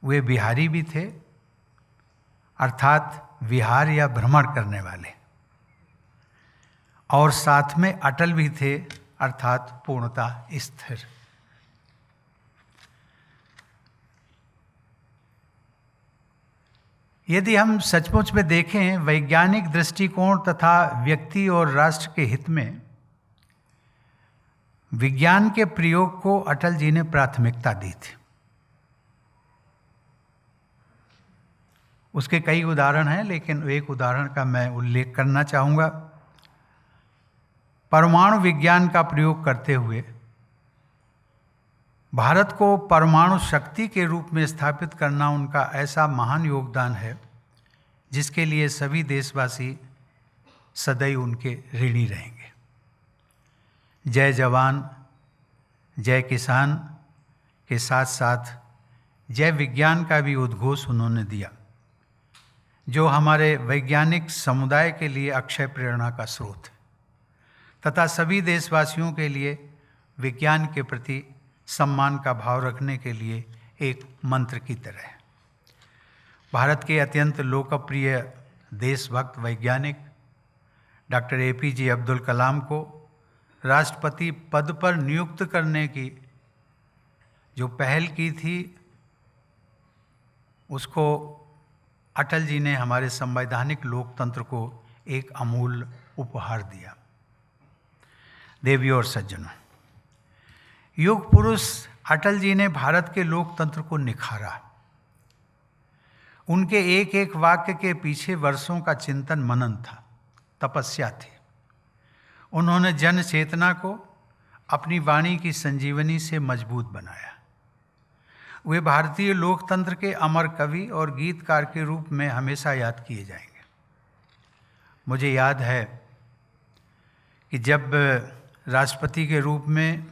Speaker 3: वे बिहारी भी थे, अर्थात विहार या भ्रमण करने वाले, और साथ में अटल भी थे, अर्थात पूर्णतः स्थिर। यदि हम सचमुच में देखें, वैज्ञानिक दृष्टिकोण तथा व्यक्ति और राष्ट्र के हित में विज्ञान के प्रयोग को अटल जी ने प्राथमिकता दी थी। उसके कई उदाहरण हैं, लेकिन एक उदाहरण का मैं उल्लेख करना चाहूँगा। परमाणु विज्ञान का प्रयोग करते हुए भारत को परमाणु शक्ति के रूप में स्थापित करना उनका ऐसा महान योगदान है जिसके लिए सभी देशवासी सदैव उनके ऋणी रहेंगे। जय जवान जय किसान के साथ साथ जय विज्ञान का भी उद्घोष उन्होंने दिया, जो हमारे वैज्ञानिक समुदाय के लिए अक्षय प्रेरणा का स्रोत है तथा सभी देशवासियों के लिए विज्ञान के प्रति सम्मान का भाव रखने के लिए एक मंत्र की तरह है। भारत के अत्यंत लोकप्रिय देशभक्त वैज्ञानिक डॉक्टर APJ अब्दुल कलाम को राष्ट्रपति पद पर नियुक्त करने की जो पहल की थी, उसको अटल जी ने हमारे संवैधानिक लोकतंत्र को एक अमूल्य उपहार दिया। देवियों और सज्जनों, युग पुरुष अटल जी ने भारत के लोकतंत्र को निखारा। उनके एक एक वाक्य के पीछे वर्षों का चिंतन मनन था, तपस्या थी। उन्होंने जन चेतना को अपनी वाणी की संजीवनी से मजबूत बनाया। वे भारतीय लोकतंत्र के अमर कवि और गीतकार के रूप में हमेशा याद किए जाएंगे। मुझे याद है कि जब राष्ट्रपति के रूप में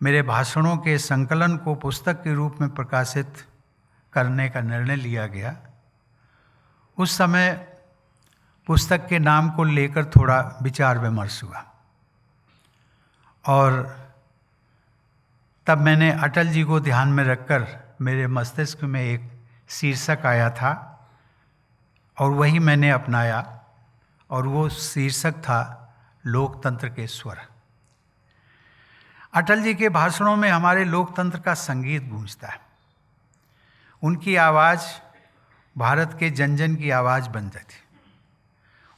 Speaker 3: मेरे भाषणों के संकलन को पुस्तक के रूप में प्रकाशित करने का निर्णय लिया गया, उस समय पुस्तक के नाम को लेकर थोड़ा विचार विमर्श हुआ और तब मैंने अटल जी को ध्यान में रखकर मेरे मस्तिष्क में एक शीर्षक आया था और वही मैंने अपनाया, और वो शीर्षक था लोकतंत्र के स्वर। अटल जी के भाषणों में हमारे लोकतंत्र का संगीत गूंजता है। उनकी आवाज़ भारत के जन जन की आवाज़ बन जाती।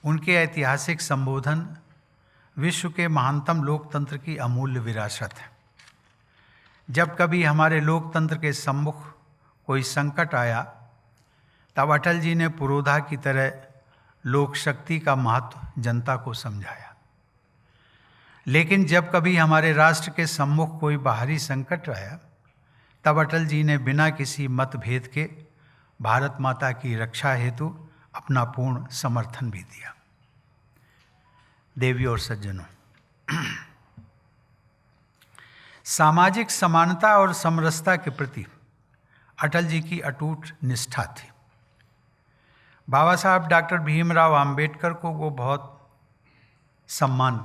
Speaker 3: उनके ऐतिहासिक संबोधन विश्व के महानतम लोकतंत्र की अमूल्य विरासत है। जब कभी हमारे लोकतंत्र के सम्मुख कोई संकट आया, तब अटल जी ने पुरोधा की तरह लोक शक्ति का महत्व जनता को समझाया। लेकिन जब कभी हमारे राष्ट्र के सम्मुख कोई बाहरी संकट आया, तब अटल जी ने बिना किसी मतभेद के भारत माता की रक्षा हेतु अपना पूर्ण समर्थन भी दिया। देवी और सज्जनों, सामाजिक समानता और समरसता के प्रति अटल जी की अटूट निष्ठा थी। बाबा साहब डॉक्टर भीमराव अंबेडकर को वो बहुत सम्मान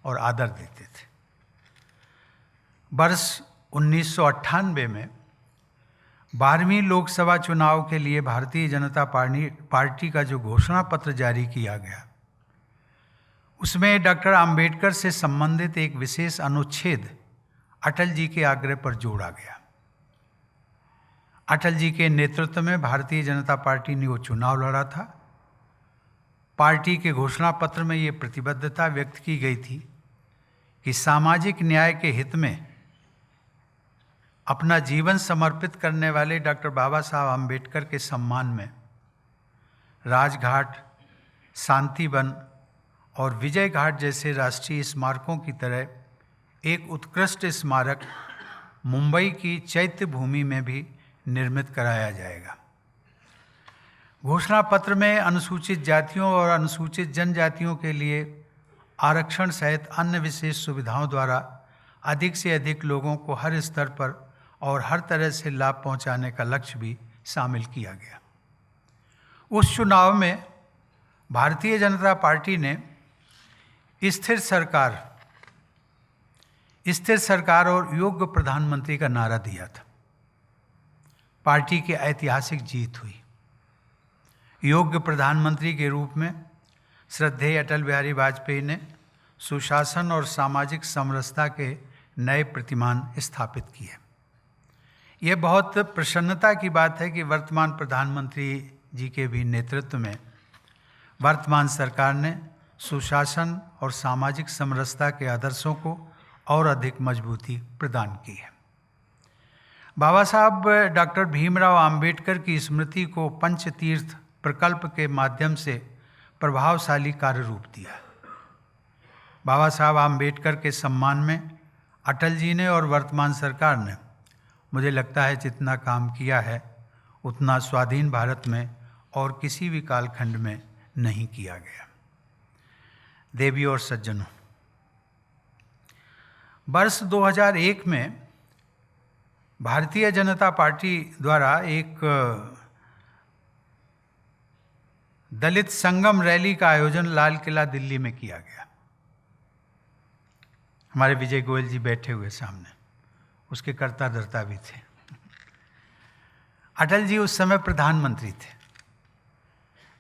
Speaker 3: और आदर देते थे। वर्ष 1998 में 12वीं लोकसभा चुनाव के लिए भारतीय जनता पार्टी का जो घोषणा पत्र जारी किया गया, उसमें डॉक्टर अंबेडकर से संबंधित एक विशेष अनुच्छेद अटल जी के आग्रह पर जोड़ा गया। अटल जी के नेतृत्व में भारतीय जनता पार्टी ने वो चुनाव लड़ा था। पार्टी के घोषणा पत्र में ये प्रतिबद्धता व्यक्त की गई थी कि सामाजिक न्याय के हित में अपना जीवन समर्पित करने वाले डॉक्टर बाबा साहब अंबेडकर के सम्मान में राजघाट, शांतिवन और विजय घाट जैसे राष्ट्रीय स्मारकों की तरह एक उत्कृष्ट स्मारक मुंबई की चैत्य भूमि में भी निर्मित कराया जाएगा। घोषणा पत्र में अनुसूचित जातियों और अनुसूचित जनजातियों के लिए आरक्षण सहित अन्य विशेष सुविधाओं द्वारा अधिक से अधिक लोगों को हर स्तर पर और हर तरह से लाभ पहुंचाने का लक्ष्य भी शामिल किया गया। उस चुनाव में भारतीय जनता पार्टी ने स्थिर सरकार और योग्य प्रधानमंत्री का नारा दिया था। पार्टी की ऐतिहासिक जीत हुई। योग्य प्रधानमंत्री के रूप में श्रद्धेय अटल बिहारी वाजपेयी ने सुशासन और सामाजिक समरसता के नए प्रतिमान स्थापित किए। यह बहुत प्रसन्नता की बात है कि वर्तमान प्रधानमंत्री जी के भी नेतृत्व में वर्तमान सरकार ने सुशासन और सामाजिक समरसता के आदर्शों को और अधिक मजबूती प्रदान की है। बाबा साहब डॉक्टर भीमराव अंबेडकर की स्मृति को पंचतीर्थ प्रकल्प के माध्यम से प्रभावशाली कार्य रूप दिया। बाबा साहब अंबेडकर के सम्मान में अटल जी ने और वर्तमान सरकार ने, मुझे लगता है, जितना काम किया है उतना स्वाधीन भारत में और किसी भी कालखंड में नहीं किया गया। देवी और सज्जनों, वर्ष 2001 में भारतीय जनता पार्टी द्वारा एक दलित संगम रैली का आयोजन लाल किला दिल्ली में किया गया। हमारे विजय गोयल जी बैठे हुए सामने, उसके कर्ता धर्ता भी थे। अटल जी उस समय प्रधानमंत्री थे।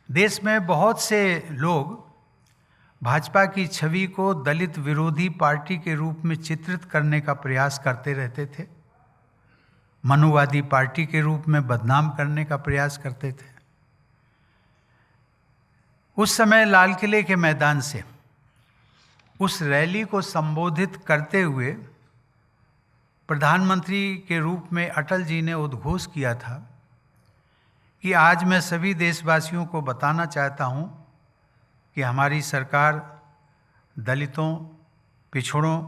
Speaker 3: देश में बहुत से लोग भाजपा की छवि को दलित विरोधी पार्टी के रूप में चित्रित करने का प्रयास करते रहते थे, मनुवादी पार्टी के रूप में बदनाम करने का प्रयास करते थे। उस समय लाल किले के मैदान से उस रैली को संबोधित करते हुए प्रधानमंत्री के रूप में अटल जी ने उद्घोष किया था कि आज मैं सभी देशवासियों को बताना चाहता हूं कि हमारी सरकार दलितों, पिछड़ों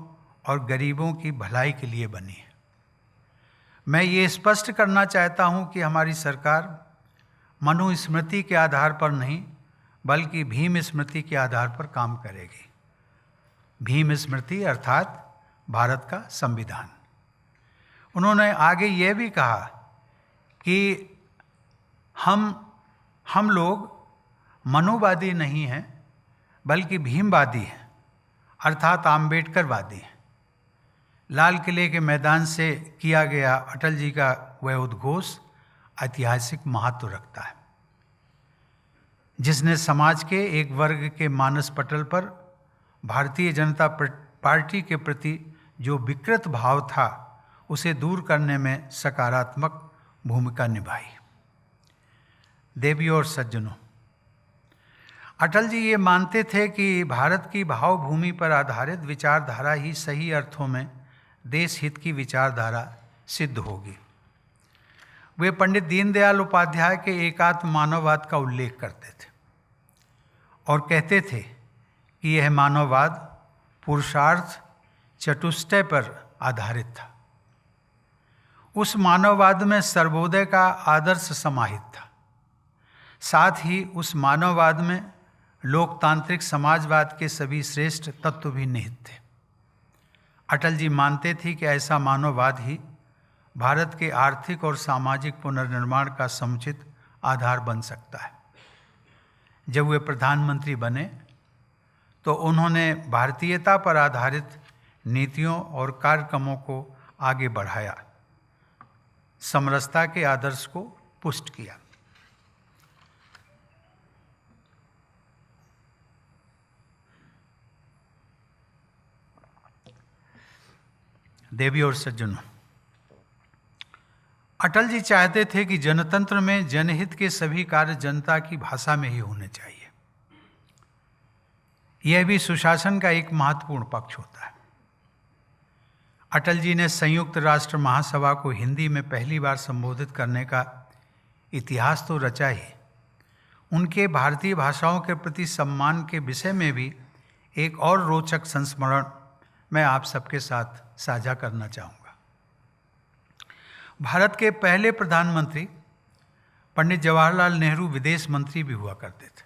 Speaker 3: और गरीबों की भलाई के लिए बनी है। मैं ये स्पष्ट करना चाहता हूं कि हमारी सरकार मनुस्मृति के आधार पर नहीं बल्कि भीम स्मृति के आधार पर काम करेगी। भीम स्मृति अर्थात भारत का संविधान। उन्होंने आगे ये भी कहा कि हम लोग मनुवादी नहीं हैं बल्कि भीमवादी हैं, अर्थात आम्बेडकरवादी हैं। लाल किले के मैदान से किया गया अटल जी का वह उद्घोष ऐतिहासिक महत्व रखता है, जिसने समाज के एक वर्ग के मानस पटल पर भारतीय जनता पार्टी के प्रति जो विकृत भाव था उसे दूर करने में सकारात्मक भूमिका निभाई। देवी और सज्जनों, अटल जी ये मानते थे कि भारत की भावभूमि पर आधारित विचारधारा ही सही अर्थों में देश हित की विचारधारा सिद्ध होगी। वे पंडित दीनदयाल उपाध्याय के एकात्म मानववाद का उल्लेख करते थे और कहते थे कि यह मानववाद पुरुषार्थ चतुष्टय पर आधारित था। उस मानववाद में सर्वोदय का आदर्श समाहित था। साथ ही उस मानववाद में लोकतांत्रिक समाजवाद के सभी श्रेष्ठ तत्व भी निहित थे। अटल जी मानते थे कि ऐसा मानववाद ही भारत के आर्थिक और सामाजिक पुनर्निर्माण का समुचित आधार बन सकता है। जब वे प्रधानमंत्री बने तो उन्होंने भारतीयता पर आधारित नीतियों और कार्यक्रमों को आगे बढ़ाया, समरसता के आदर्श को पुष्ट किया। देवी और सज्जनों, अटल जी चाहते थे कि जनतंत्र में जनहित के सभी कार्य जनता की भाषा में ही होने चाहिए। यह भी सुशासन का एक महत्वपूर्ण पक्ष होता है। अटल जी ने संयुक्त राष्ट्र महासभा को हिंदी में पहली बार संबोधित करने का इतिहास तो रचा ही, उनके भारतीय भाषाओं के प्रति सम्मान के विषय में भी एक और रोचक संस्मरण मैं आप सबके साथ साझा करना चाहूँगा। भारत के पहले प्रधानमंत्री पंडित जवाहरलाल नेहरू विदेश मंत्री भी हुआ करते थे।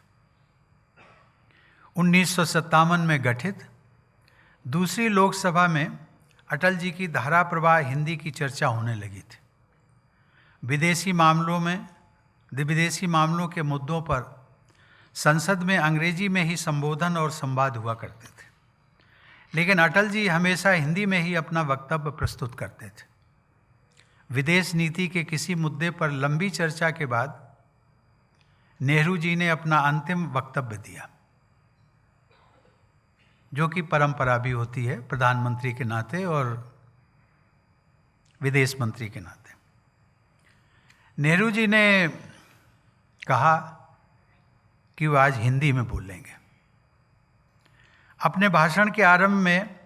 Speaker 3: 1957 में गठित दूसरी लोकसभा में अटल जी की धारा प्रवाह हिंदी की चर्चा होने लगी थी। विदेशी मामलों के मुद्दों पर संसद में अंग्रेजी में ही संबोधन और संवाद हुआ करते थे, लेकिन अटल जी हमेशा हिंदी में ही अपना वक्तव्य प्रस्तुत करते थे। विदेश नीति के किसी मुद्दे पर लंबी चर्चा के बाद नेहरू जी ने अपना अंतिम वक्तव्य दिया, जो कि परंपरा भी होती है प्रधानमंत्री के नाते और विदेश मंत्री के नाते। नेहरू जी ने कहा कि वो आज हिंदी में बोलेंगे। अपने भाषण के आरंभ में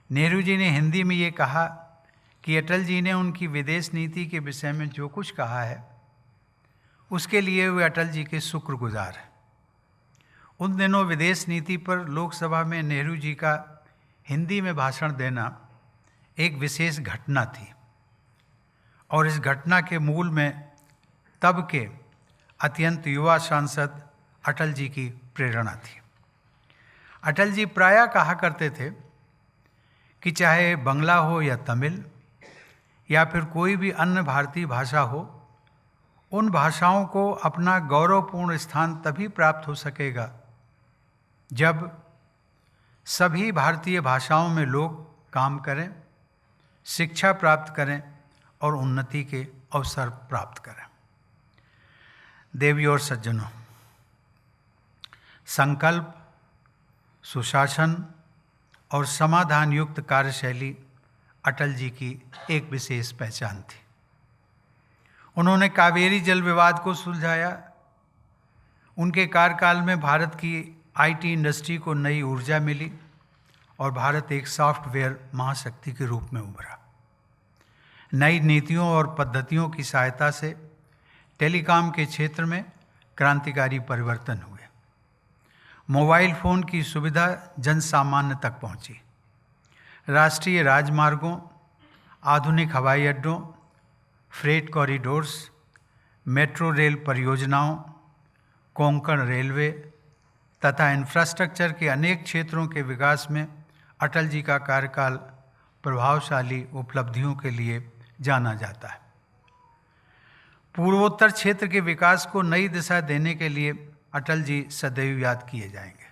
Speaker 3: नेहरू जी ने हिंदी में ये कहा कि अटल जी ने उनकी विदेश नीति के विषय में जो कुछ कहा है उसके लिए वे अटल जी के शुक्रगुजार हैं। उन दिनों विदेश नीति पर लोकसभा में नेहरू जी का हिंदी में भाषण देना एक विशेष घटना थी और इस घटना के मूल में तब के अत्यंत युवा सांसद अटल जी की प्रेरणा थी। अटल जी प्रायः कहा करते थे कि चाहे बंगला हो या तमिल या फिर कोई भी अन्य भारतीय भाषा हो, उन भाषाओं को अपना गौरवपूर्ण स्थान तभी प्राप्त हो सकेगा जब सभी भारतीय भाषाओं में लोग काम करें, शिक्षा प्राप्त करें और उन्नति के अवसर प्राप्त करें। देवी और सज्जनों, संकल्प, सुशासन और समाधान युक्त कार्यशैली अटल जी की एक विशेष पहचान थी। उन्होंने कावेरी जल विवाद को सुलझाया। उनके कार्यकाल में भारत की आईटी इंडस्ट्री को नई ऊर्जा मिली और भारत एक सॉफ्टवेयर महाशक्ति के रूप में उभरा। नई नीतियों और पद्धतियों की सहायता से टेलीकॉम के क्षेत्र में क्रांतिकारी परिवर्तन हुए। मोबाइल फ़ोन की सुविधा जन सामान्य तक पहुंची। राष्ट्रीय राजमार्गों, आधुनिक हवाई अड्डों, फ्रेट कॉरिडोर्स, मेट्रो रेल परियोजनाओं, कोंकण रेलवे तथा इंफ्रास्ट्रक्चर के अनेक क्षेत्रों के विकास में अटल जी का कार्यकाल प्रभावशाली उपलब्धियों के लिए जाना जाता है। पूर्वोत्तर क्षेत्र के विकास को नई दिशा देने के लिए अटल जी सदैव याद किए जाएंगे।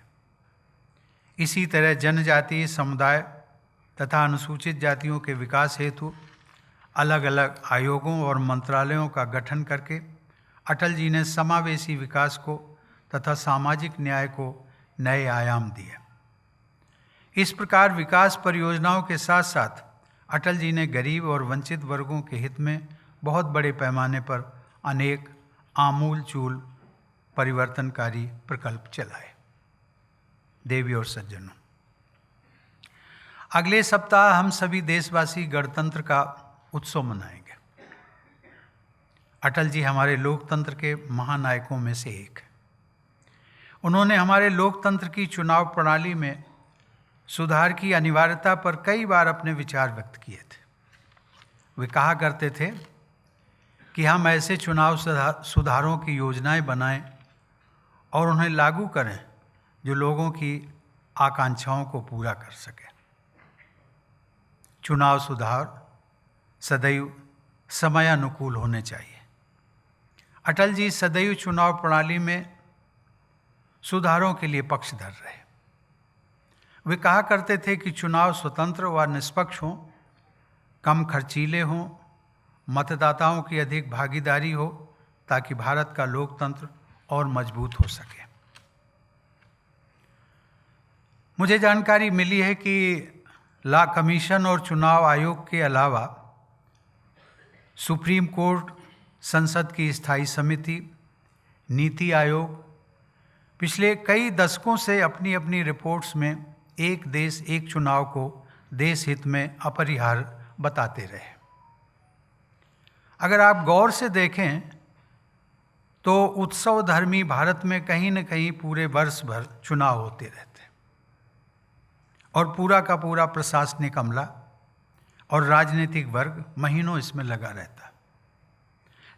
Speaker 3: इसी तरह जनजातीय समुदाय तथा अनुसूचित जातियों के विकास हेतु अलग अलग आयोगों और मंत्रालयों का गठन करके अटल जी ने समावेशी विकास को तथा सामाजिक न्याय को नए आयाम दिए। इस प्रकार विकास परियोजनाओं के साथ साथ अटल जी ने गरीब और वंचित वर्गों के हित में बहुत बड़े पैमाने पर अनेक आमूल-चूल परिवर्तनकारी प्रकल्प चलाए। देवी और सज्जनों, अगले सप्ताह हम सभी देशवासी गणतंत्र का उत्सव मनाएंगे। अटल जी हमारे लोकतंत्र के महानायकों में से एक हैं। उन्होंने हमारे लोकतंत्र की चुनाव प्रणाली में सुधार की अनिवार्यता पर कई बार अपने विचार व्यक्त किए थे। वे कहा करते थे कि हम ऐसे चुनाव सुधारों की योजनाएं बनाएं और उन्हें लागू करें जो लोगों की आकांक्षाओं को पूरा कर सके। चुनाव सुधार सदैव समयानुकूल होने चाहिए। अटल जी सदैव चुनाव प्रणाली में सुधारों के लिए पक्षधर रहे। वे कहा करते थे कि चुनाव स्वतंत्र व निष्पक्ष हों, कम खर्चीले हों, मतदाताओं की अधिक भागीदारी हो, ताकि भारत का लोकतंत्र और मजबूत हो सके। मुझे जानकारी मिली है कि लॉ कमीशन और चुनाव आयोग के अलावा सुप्रीम कोर्ट, संसद की स्थायी समिति, नीति आयोग पिछले कई दशकों से अपनी अपनी रिपोर्ट्स में एक देश एक चुनाव को देश हित में अपरिहार्य बताते रहे। अगर आप गौर से देखें तो उत्सव धर्मी भारत में कहीं न कहीं पूरे वर्ष भर चुनाव होते रहते और पूरा का पूरा प्रशासनिक अमला और राजनीतिक वर्ग महीनों इसमें लगा रहता।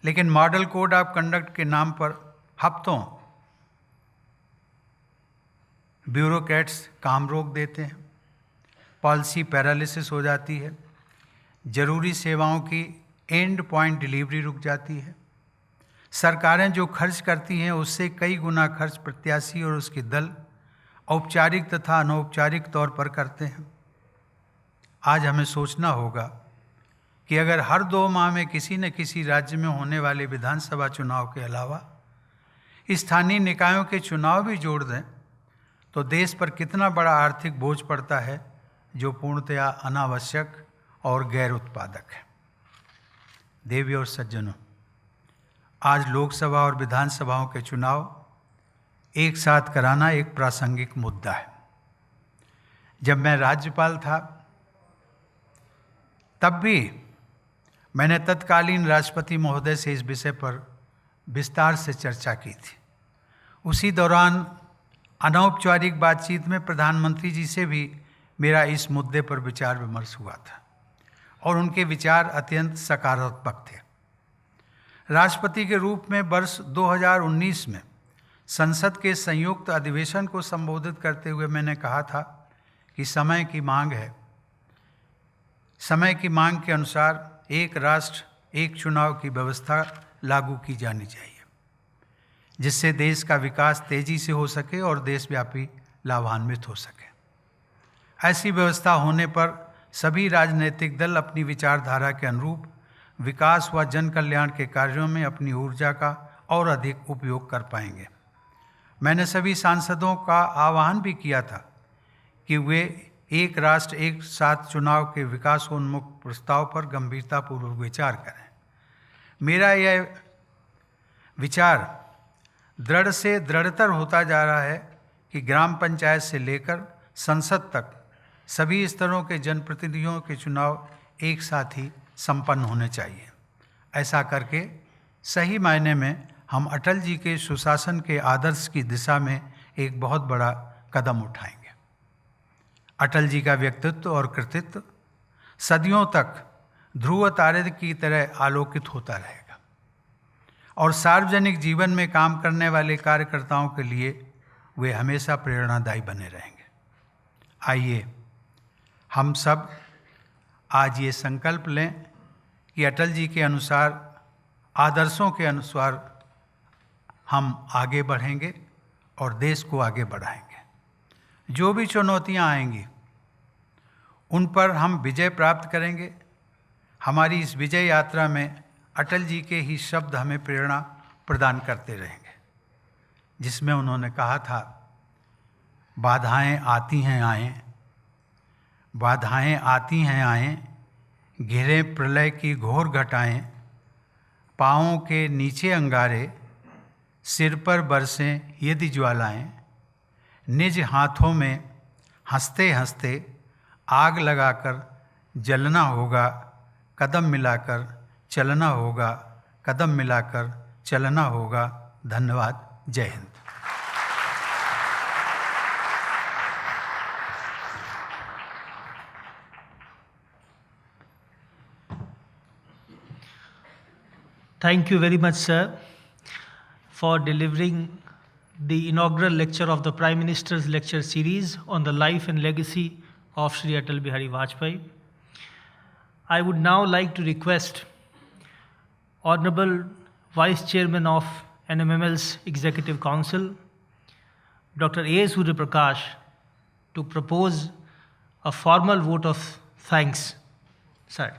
Speaker 3: लेकिन मॉडल कोड ऑफ कंडक्ट के नाम पर हफ्तों ब्यूरोक्रेट्स काम रोक देते हैं, पॉलिसी पैरालिसिस हो जाती है, जरूरी सेवाओं की एंड पॉइंट डिलीवरी रुक जाती है, सरकारें जो खर्च करती हैं उससे कई गुना खर्च प्रत्याशी और उसके दल औपचारिक तथा अनौपचारिक तौर पर करते हैं। आज हमें सोचना होगा कि अगर हर 2 माह में किसी न किसी राज्य में होने वाले विधानसभा चुनाव के अलावा स्थानीय निकायों के चुनाव भी जोड़ दें तो देश पर कितना बड़ा आर्थिक बोझ पड़ता है, जो पूर्णतया अनावश्यक और गैर उत्पादक है। देवी और सज्जनों, आज लोकसभा और विधानसभाओं के चुनाव एक साथ कराना एक प्रासंगिक मुद्दा है। जब मैं राज्यपाल था तब भी मैंने तत्कालीन राष्ट्रपति महोदय से इस विषय पर विस्तार से चर्चा की थी। उसी दौरान अनौपचारिक बातचीत में प्रधानमंत्री जी से भी मेरा इस मुद्दे पर विचार विमर्श हुआ था और उनके विचार अत्यंत सकारात्मक थे। राष्ट्रपति के रूप में वर्ष 2019 में संसद के संयुक्त अधिवेशन को संबोधित करते हुए मैंने कहा था कि समय की मांग है। समय की मांग के अनुसार एक राष्ट्र एक चुनाव की व्यवस्था लागू की जानी चाहिए, जिससे देश का विकास तेजी से हो सके और देशव्यापी लाभान्वित हो सके। ऐसी व्यवस्था होने पर सभी राजनीतिक दल अपनी विचारधारा के अनुरूप विकास व जन कल्याण के कार्यों में अपनी ऊर्जा का और अधिक उपयोग कर पाएंगे। मैंने सभी सांसदों का आह्वान भी किया था कि वे एक राष्ट्र एक साथ चुनाव के विकासोन्मुख प्रस्ताव पर गंभीरतापूर्वक विचार करें। मेरा यह विचार दृढ़ से दृढ़तर होता जा रहा है कि ग्राम पंचायत से लेकर संसद तक सभी स्तरों के जनप्रतिनिधियों के चुनाव एक साथ ही संपन्न होने चाहिए। ऐसा करके सही मायने में हम अटल जी के सुशासन के आदर्श की दिशा में एक बहुत बड़ा कदम उठाएंगे। अटल जी का व्यक्तित्व और कृतित्व सदियों तक ध्रुव तारे की तरह आलोकित होता रहेगा और सार्वजनिक जीवन में काम करने वाले कार्यकर्ताओं के लिए वे हमेशा प्रेरणादायी बने रहेंगे। आइए हम सब आज ये संकल्प लें कि अटल जी के अनुसार, आदर्शों के अनुसार हम आगे बढ़ेंगे और देश को आगे बढ़ाएंगे। जो भी चुनौतियां आएंगी उन पर हम विजय प्राप्त करेंगे। हमारी इस विजय यात्रा में अटल जी के ही शब्द हमें प्रेरणा प्रदान करते रहेंगे, जिसमें उन्होंने कहा था, बाधाएं आती हैं आएं, बाधाएं आती हैं आएं, घिरे प्रलय की घोर घटाएं, पाँवों के नीचे अंगारे, सिर पर बरसें यदि ज्वालाएं, निज हाथों में हंसते हंसते आग लगाकर जलना होगा, कदम मिलाकर चलना होगा, कदम मिलाकर चलना होगा। धन्यवाद। जय Hind.
Speaker 1: Thank you very much, sir, for delivering the inaugural lecture of the Prime Minister's lecture series on the life and legacy of Shri Atal Bihari Vajpayee. I would now like to request Honorable Vice Chairman of NMML's Executive Council, Dr. A. Surya Prakash to propose a formal vote of thanks. Sir.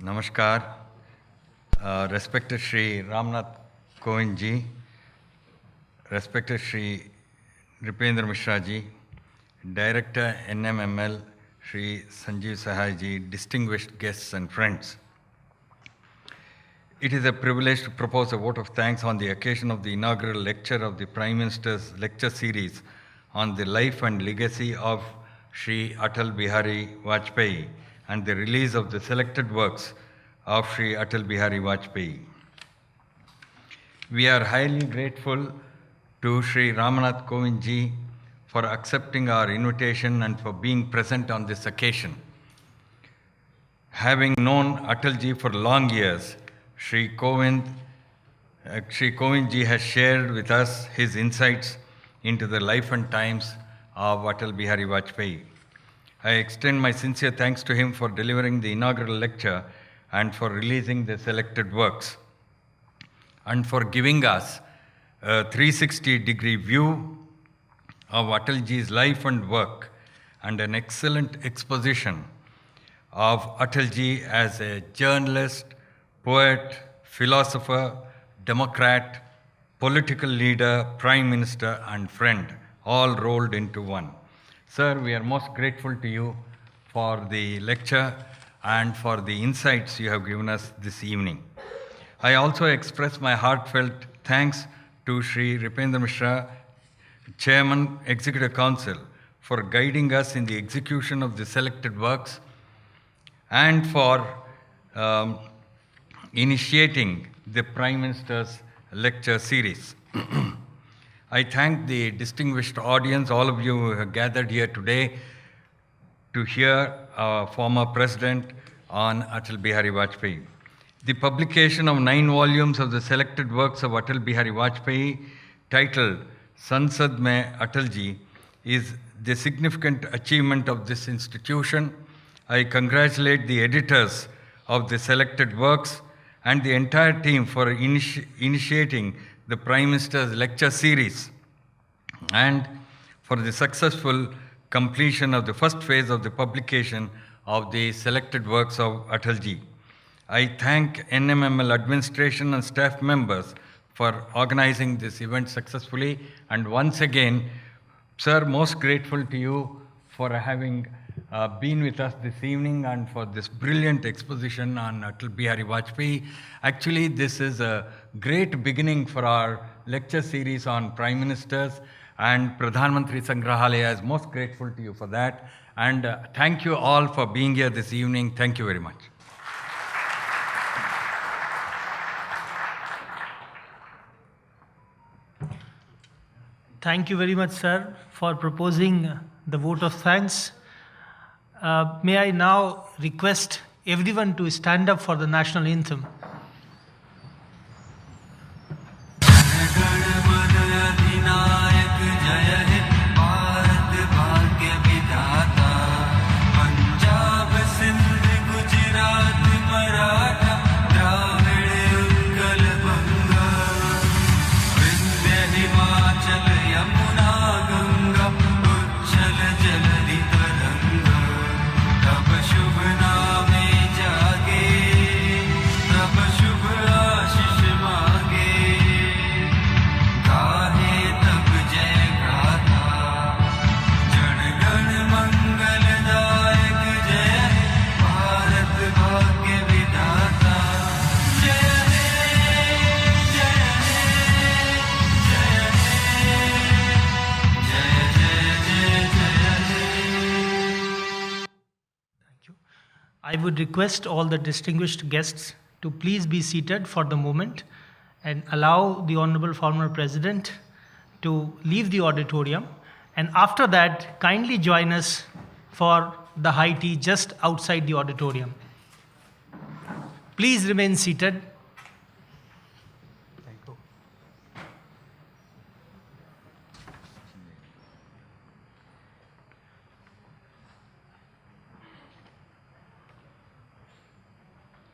Speaker 4: Namaskar. Respected Shri Ramnath Kovind ji, respected Shri Nripendra Mishra ji, Director NMML Shri Sanjeev Sahai ji, distinguished guests and friends. It is a privilege to propose a vote of thanks on the occasion of the inaugural lecture of the Prime Minister's lecture series on the life and legacy of Shri Atal Bihari Vajpayee and the release of the selected works of Shri Atal Bihari Vajpayee. We are highly grateful to Shri Ramnath Kovind ji for accepting our invitation and for being present on this occasion. Having known Atal ji for long years, Shri Kovind ji has shared with us his insights into the life and times of Atal Bihari Vajpayee. I extend my sincere thanks to him for delivering the inaugural lecture and for releasing the selected works, and for giving us a 360-degree view of Atalji's life and work and an excellent exposition of Atalji as a journalist, poet, philosopher, democrat, political leader, prime minister, and friend, all rolled into one. Sir, we are most grateful to you for the lecture and for the insights you have given us this evening. I also express my heartfelt thanks to Shri Nripendra Mishra, Chairman, Executive Council, for guiding us in the execution of the selected works and for initiating the Prime Minister's lecture series. I thank the distinguished audience, all of you who have gathered here today to hear our former president on Atal Bihari Vajpayee. The publication of 9 volumes of the selected works of Atal Bihari Vajpayee, titled Sansad Mein Atalji, is the significant achievement of this institution. I congratulate the editors of the selected works and the entire team for initiating the Prime Minister's lecture series and for the successful completion of the first phase of the publication of the selected works of Atalji. I thank NMML administration and staff members for organizing this event successfully, and once again, sir, most grateful to you for having been with us this evening and for this brilliant exposition on Atal Bihari Vajpayee. Actually, this is a great beginning for our lecture series on Prime Ministers, and Pradhan Mantri Sangrahalaya is most grateful to you for that. And thank you all for being here this evening. Thank you very much.
Speaker 1: Thank you very much, sir, for proposing the vote of thanks. May I now request everyone to stand up for the national anthem. I would request all the distinguished guests to please be seated for the moment and allow the Honorable former President to leave the auditorium, and after that kindly join us for the high tea just outside the auditorium. Please remain seated.